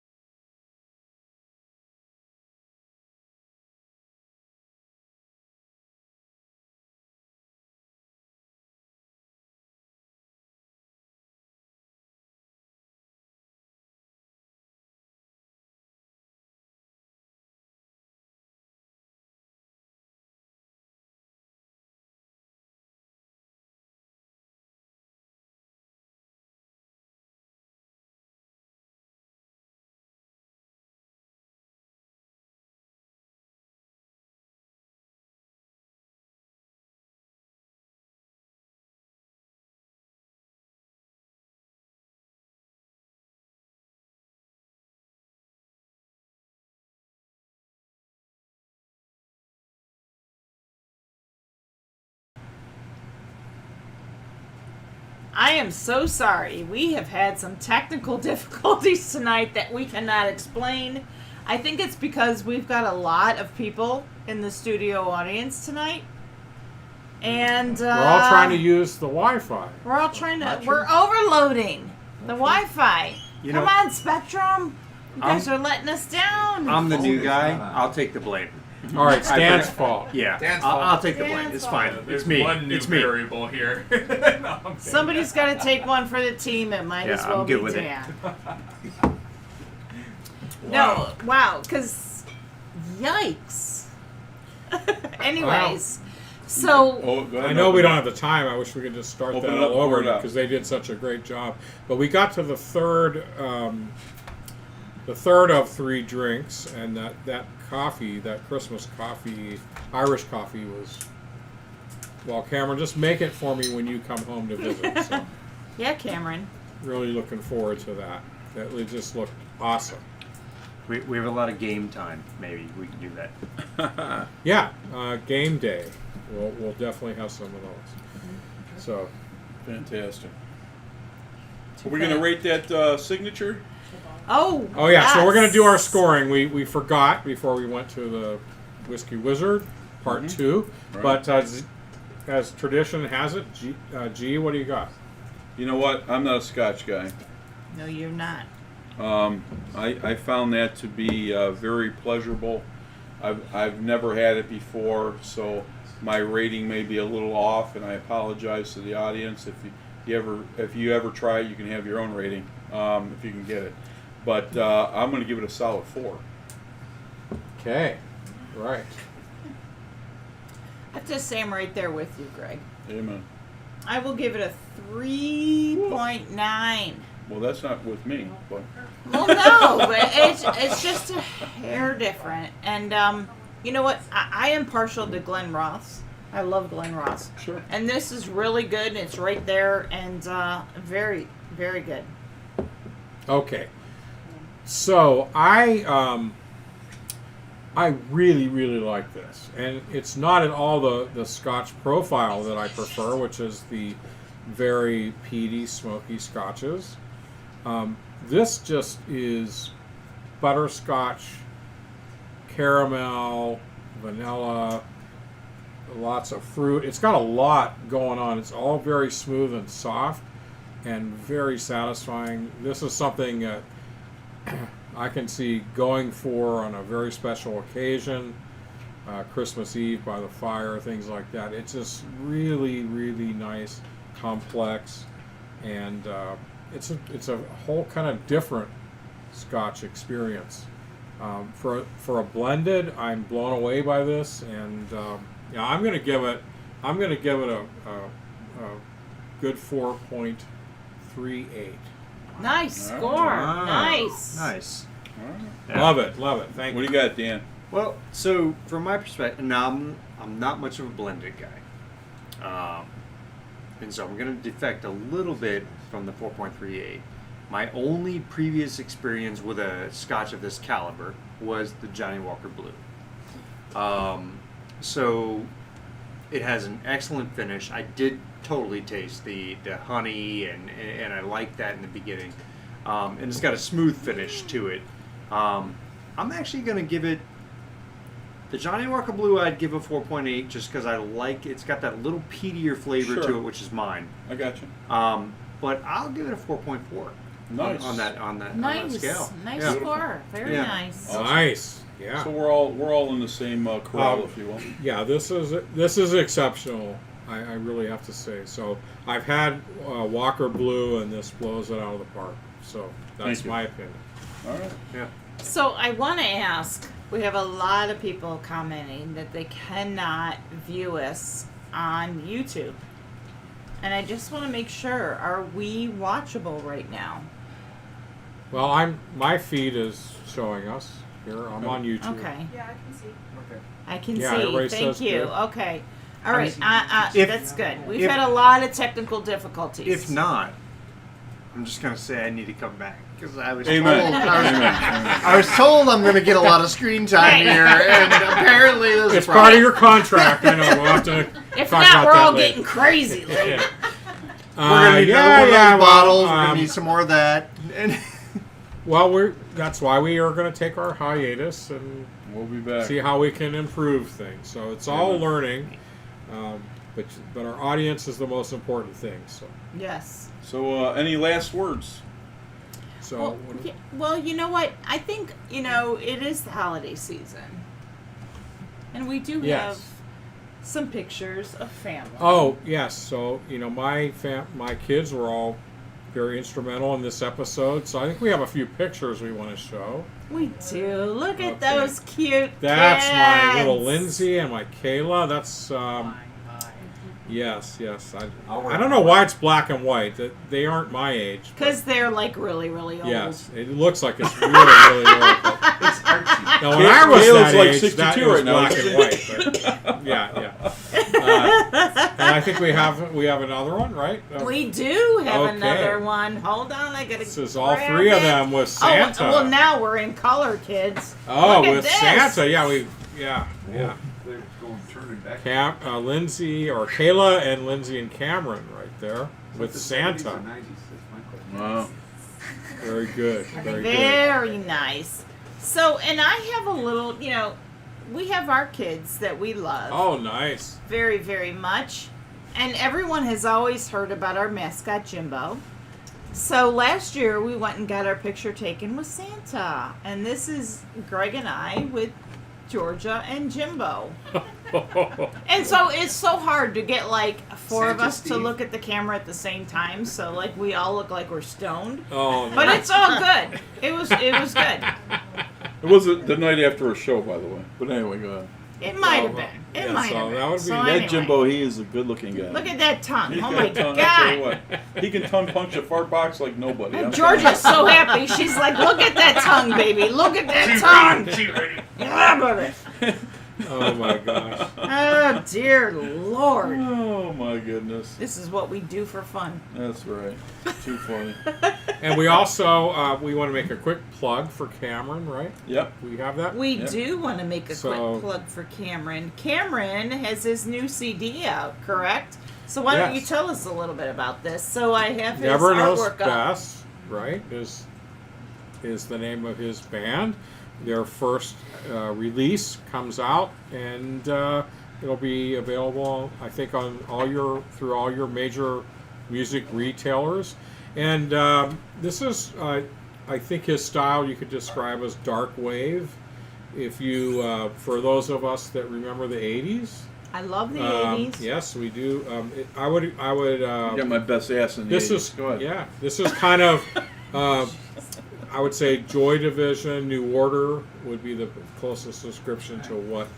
I am so sorry. We have had some technical difficulties tonight that we cannot explain. I think it's because we've got a lot of people in the studio audience tonight. And We're all trying to use the Wi-Fi. we're overloading the Wi-Fi. You Come know- on, Spectrum. You guys are letting us down. I'm the new guy. I'll take the blame. All right, Stan's fault. Yeah, Dan's I'll fault. take the blame. Dan's It's fault. fine. There's It's me. one new It's me. variable here. No, I'm kidding. Somebody's got to take one for the team. It might Yeah, as well I'm good be with it. Dan. No, wow, because yikes. Anyways, so Oh, go ahead. I know we don't have the time. I wish we could just start Open that it up, all over open it up. because they did such a great job. But we got to the third the third of 3 drinks, and that coffee, that Christmas coffee, Irish coffee was. Well, Cameron, just make it for me when you come home to visit. So, Yeah, Cameron. really looking forward to that. That would just look awesome. We have a lot of game time. Maybe we can do that. Yeah, game day. We'll definitely have some of those. So, Fantastic. Are we going to rate that signature? Oh. oh yeah, so we're gonna do our yes. scoring. We forgot before we went to the Whiskey Wizard Part 2, Right. but as tradition has it, G, what do you got? You know what? I'm not a Scotch guy. No, you're not. I found that to be very pleasurable. I've never had it before, so my rating may be a little off, and I apologize to the audience. If you ever try it, you can have your own rating if you can get it. But I'm going to give it a solid 4. Okay, right. I have to say I'm right there with you, Greg. Amen. I will give it a 3.9. Well, that's not with me, but Well, no, but it's just a hair different. And you know what? I am partial to Glen Ross. I love Glen Ross. sure. And this is really good. And it's right there and very, very good. Okay. So I really, really like this, and it's not at all the Scotch profile that I prefer, which is the very peaty, smoky Scotches. This just is butterscotch, caramel, vanilla, lots of fruit. It's got a lot going on. It's all very smooth and soft and very satisfying. This is something that I can see going for on a very special occasion, Christmas Eve by the fire, things like that. It's just really, really nice, complex, and it's a whole kind of different Scotch experience. For a blended, I'm blown away by this, and yeah, I'm gonna give it a good 4.38. Nice score. Wow. Nice. Nice. All right. Love it. Thank What you. do you got, Dan? Well, so from my perspective, now I'm not much of a blended guy, and so I'm going to defect a little bit from the 4.38. My only previous experience with a Scotch of this caliber was the Johnny Walker Blue. So it has an excellent finish. I did totally taste the honey, and I liked that in the beginning. And it's got a smooth finish to it. I'm actually going to give it, the Johnny Walker Blue, I'd give a 4.8 just because I like it's got that little peatier flavor Sure. to it, which is mine. I got you. But I'll give it a 4.4 Nice. on that Nice. scale. Nice Yeah. score. Very Yeah. nice. Nice. Yeah. So we're all in the same corral, if you will. Yeah, this is exceptional. I really have to say. So I've had Walker Blue, and this blows it out of the park. So that's Thank you. my opinion. All right. Yeah. So I want to ask, we have a lot of people commenting that they cannot view us on YouTube. And I just want to make sure, are we watchable right now? Well, my feed is showing us here. I'm on YouTube. Okay. Yeah, I can see. I can Yeah, see. everybody Thank says you. good. Okay. All right. If- That's good. We've if- had a lot of technical difficulties. If not, I'm just going to say I need to come back because I was Amen. told Amen. I was told I'm going to get a lot of screen time here, and apparently there's It's a part problem. of your contract. I know. We'll have to If talk not, about we're that all later. getting crazy later. Yeah. We're going to need another one of those bottles. We're going to need some more of that. And Well, that's why we are going to take our hiatus and We'll be back. see how we can improve things. So it's all learning, but our audience is the most important thing. So Yes. So, any last words? so Well, you know what? I think, it is the holiday season. And we do Yes. have some pictures of family. oh yes, so my kids were all very instrumental in this episode. So I think we have a few pictures we want to show. We do. Look at Okay. those cute That's my little kids. Lindsay and my Kayla. That's Yes. I don't know why it's black and white. They aren't my age. but- Because they're like really, really old. Yes, it looks like it's really, really old. But It's artsy. now, when I was Caleb's that like age, 62 that right was now, black isn't and white. But, yeah. And I think we have another one, right? We do have Okay. another one. Hold on, I gotta. This is all grab three of it. them with Santa. Oh, well, now we're in color, kids. Oh, Look at with this. Santa, yeah. They're going turning back. Lindsay or Kayla and Lindsay and Cameron right there with The 70s Santa. or 90s, that's my question. Wow. Very good, very good. Very nice. So, and I have a little, we have our kids that we love Oh, nice. very, very much. And everyone has always heard about our mascot, Jimbo. So last year we went and got our picture taken with Santa. And this is Greg and I with Georgia and Jimbo. And so it's so hard to get like four of Santa us to Steve. look at the camera at the same time. So like we all look like we're stoned. Oh, But nice. it's all good. It was good. It was the night after a show, by the way. But anyway, go ahead. It might have Oh, been. It yeah, might so have been. that would be- So That That anyway, Jimbo, he is a good-looking guy. look at that tongue. He's Oh got my a tongue, I tell you god. what. He can tongue punch a fart box like nobody. I'm Georgia's so happy. She's like, look at that tongue, baby. Look at that tongue. Yeah, baby. Oh my gosh. Oh dear Lord. Oh my goodness. This is what we do for fun. That's right. Too funny. And we also we want to make a quick plug for Cameron, right? Yep. We have that. We Yeah. do want to make a So- quick plug for Cameron. Cameron has his new CD out, correct? So why don't you Yes. tell us a little bit about this? So I have his Never Knows artwork up. Best, right? Is the name of his band. Their first release comes out, and it'll be available, I think, through all your major music retailers. And this is, I think, his style you could describe as dark wave. If you, for those of us that remember the '80s, I love the 80s. yes, we do. I would. I got my best ass in the This 80s. is Go ahead. yeah. This is kind of, I would say, Joy Division, New Order would be the closest description to what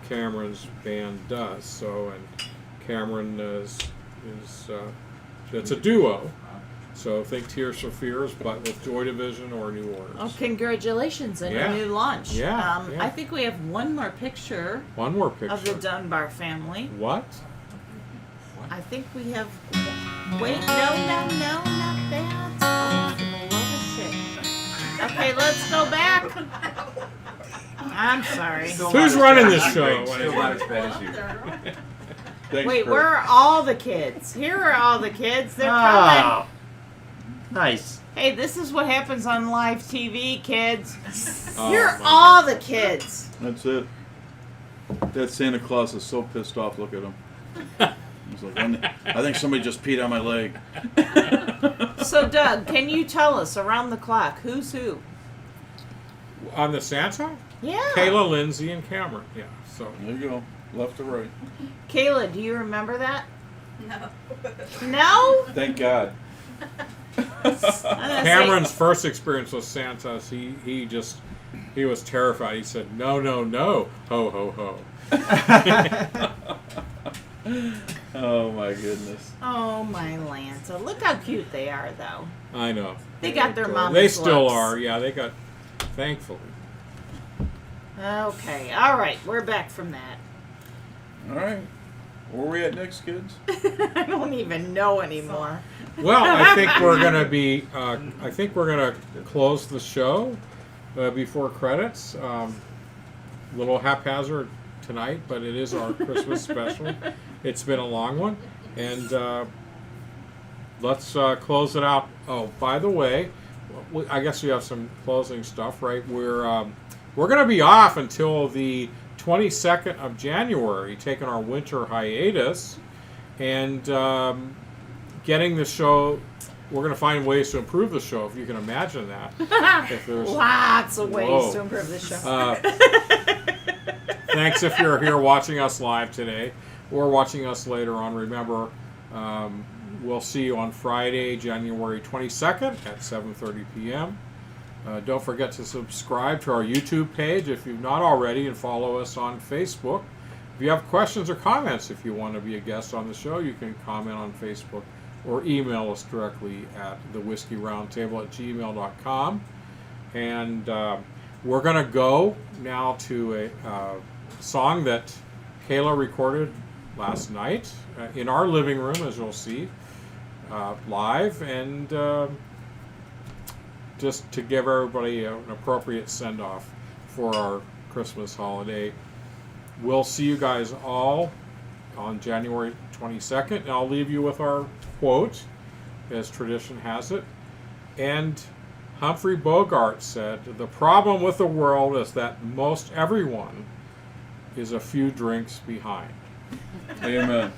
Cameron's band does. So, and Cameron is it's a duo. So think Tears for Fears, but with Joy Division or New Order. Oh, congratulations on Yeah. your new launch. Yeah, yeah. I think we have one more picture One more picture. of the Dunbar family. What? I think we have. Wait, no, not that. Oh, for the love of shit. Okay, let's go back. I'm sorry. Who's running this show? Still not as bad as you. Thanks, Wait, Kurt. where are all the kids? Here are all the kids. They're coming. Ah, nice. Hey, this is what happens on live TV, kids. Oh, Here are my all the kids. That's it. That Santa Claus is so pissed off. Look at him. He's like, I think somebody just peed on my leg. So, Doug, can you tell us around the clock who's who? On the Santa? Yeah. Kayla, Lindsay, and Cameron. Yeah. So There you go. Left to right. Kayla, do you remember that? No. No? Thank God. I'm gonna say- Cameron's first experience with Santa, he was terrified. He said, "No, no, no, ho, ho, ho." Oh my goodness. Oh my Lanta. Look how cute they are, though. I know. They got their They mama's still looks. are. Yeah, they got. Thankfully. Okay, alright, we're back from that. All right. Where are we at next, kids? I don't even know anymore. Well, I think we're gonna be. I think we're gonna close the show before credits. Little haphazard tonight, but it is our Christmas special. It's been a long one, and let's close it out. Oh, by the way, I guess we have some closing stuff, right? We're gonna be off until the 22nd of January, taking our winter hiatus, and getting the show. We're going to find ways to improve the show, if you can imagine that. If there's Lots of ways Whoa. to improve the show. Thanks if you're here watching us live today or watching us later on. Remember, we'll see you on Friday, January 22nd at 7:30 p.m. Don't forget to subscribe to our YouTube page if you've not already, and follow us on Facebook. If you have questions or comments, if you want to be a guest on the show, you can comment on Facebook or email us directly at thewhiskeyroundtable@gmail.com. And we're going to go now to a song that Kayla recorded last night in our living room, as you'll see, live, and just to give everybody an appropriate send-off for our Christmas holiday. We'll see you guys all on January 22nd, and I'll leave you with our quote, as tradition has it. And Humphrey Bogart said, "The problem with the world is that most everyone is a few drinks behind." Amen.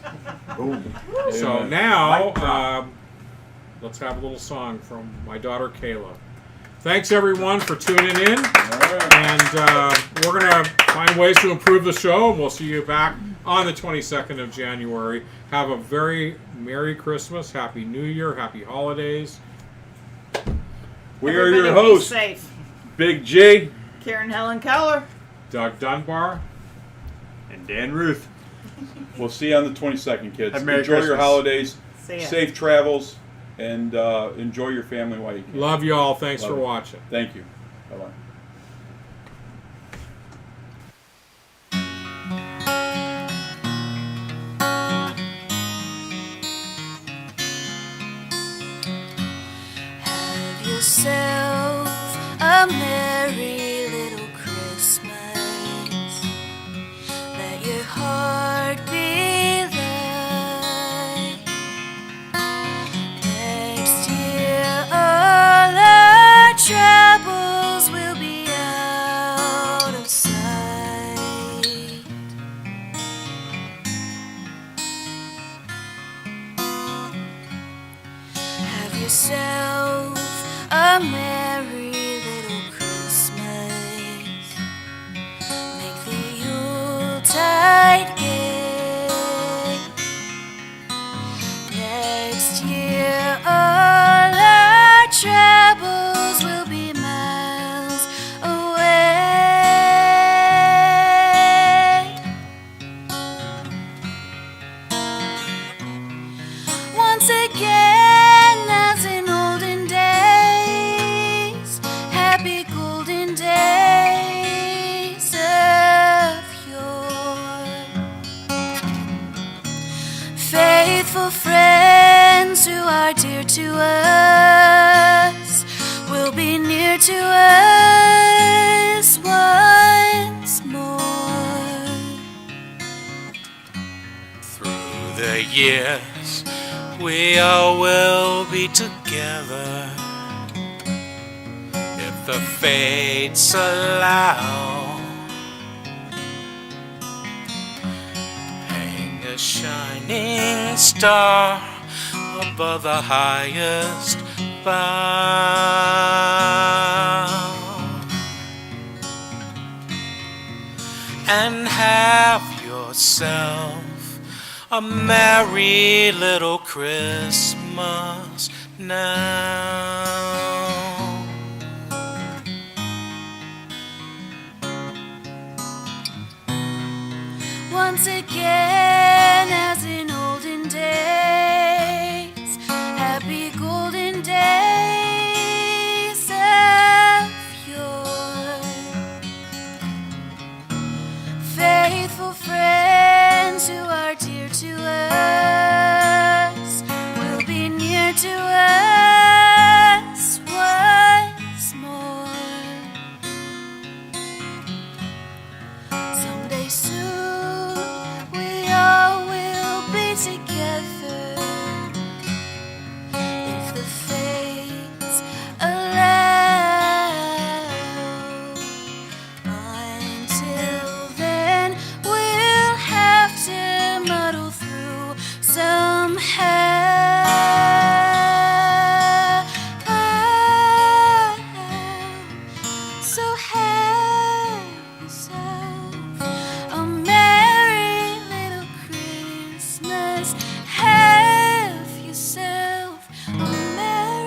So Amen. now, let's have a little song from my daughter Kayla. Thanks everyone for tuning in, and we're going to find ways to improve the show, and we'll see you back on the 22nd of January. Have a very Merry Christmas, Happy New Year, Happy Holidays. We are Everybody your be hosts, safe. Big J. Karen Helen Keller. Doug Dunbar. And Dan Ruth. We'll see you on the 22nd, kids. Have Merry Enjoy your Christmas. holidays, See ya. safe travels, and enjoy your family while you can. Love you all. Thanks Love for you. watching. Thank you. Bye-bye. Have yourself a merry little Christmas. Let your heart be light. Next year all our troubles will be out of sight. Have yourself a merry little Christmas. Make the Yuletide gay. Next year all our troubles will be miles away. Once again, as in olden days, happy golden days of yore. Faithful friends who are dear to us will be near to us once more. Through the years, we all will be together if the fates allow. Hang a shining star above the highest bough, and have yourself a merry little Christmas now. Once again, as in olden days, happy golden days of yore. Faithful friends who are dear to us will be near to us once more. Someday soon we all will be together if the fates allow. Until then, we'll have to muddle through somehow. So have yourself a merry little Christmas. Have yourself a merry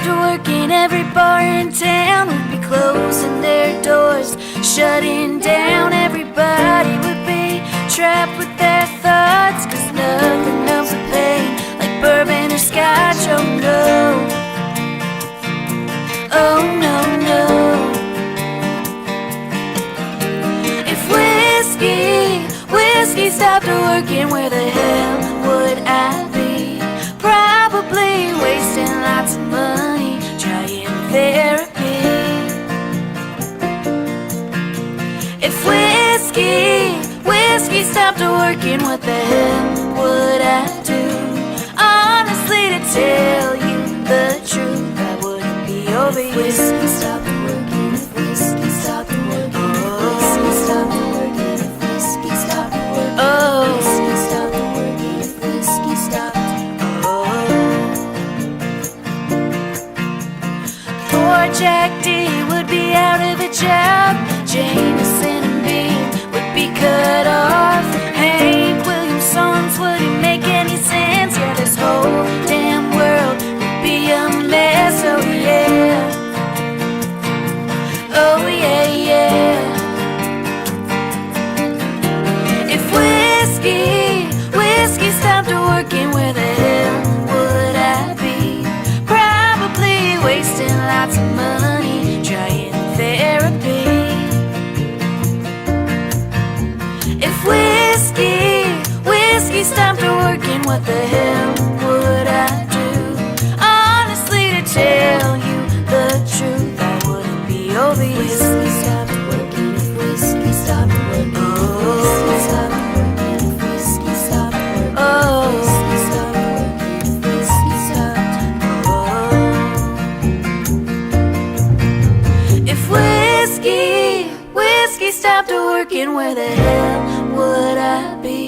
stopped working, every bar in town would be closing their doors, shutting down. Everybody would be trapped with their thoughts, 'cause nothing else would pay like bourbon or scotch. Oh no, oh no, no. If whiskey stopped working, where the hell would I be? Probably wasting lots of money trying therapy. If whiskey stopped working, what the hell would I do? Honestly, to tell you the truth, I wouldn't be over you. If whiskey stopped working, if whiskey stopped working, if whiskey stopped working, if whiskey stopped working, oh, whiskey stopped working, if whiskey stopped. Poor Jack D would be out of a job. Jameson and Bean would be cut off. Hank Williams songs wouldn't make any sense. Yeah, this whole damn world would be a mess. Oh yeah, oh yeah, yeah. If whiskey stopped working, where the hell would I be? Probably wasting lots of money trying therapy. If whiskey stopped working, what the hell would I do? Honestly, to tell you the truth, I wouldn't be over you. Whiskey stopped working, if whiskey stopped working, oh, whiskey stopped working, if whiskey stopped working, oh, whiskey stopped working, if whiskey stopped, oh. If whiskey stopped working, where the hell would I be?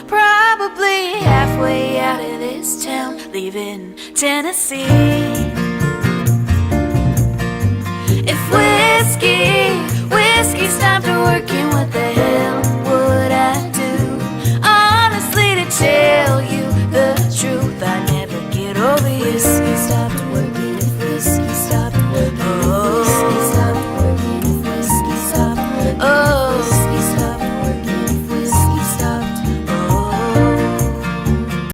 Probably halfway out of this town, leaving Tennessee. If whiskey stopped working, what the hell would I do? Honestly, to tell you the truth, I never get over you. Whiskey stopped working.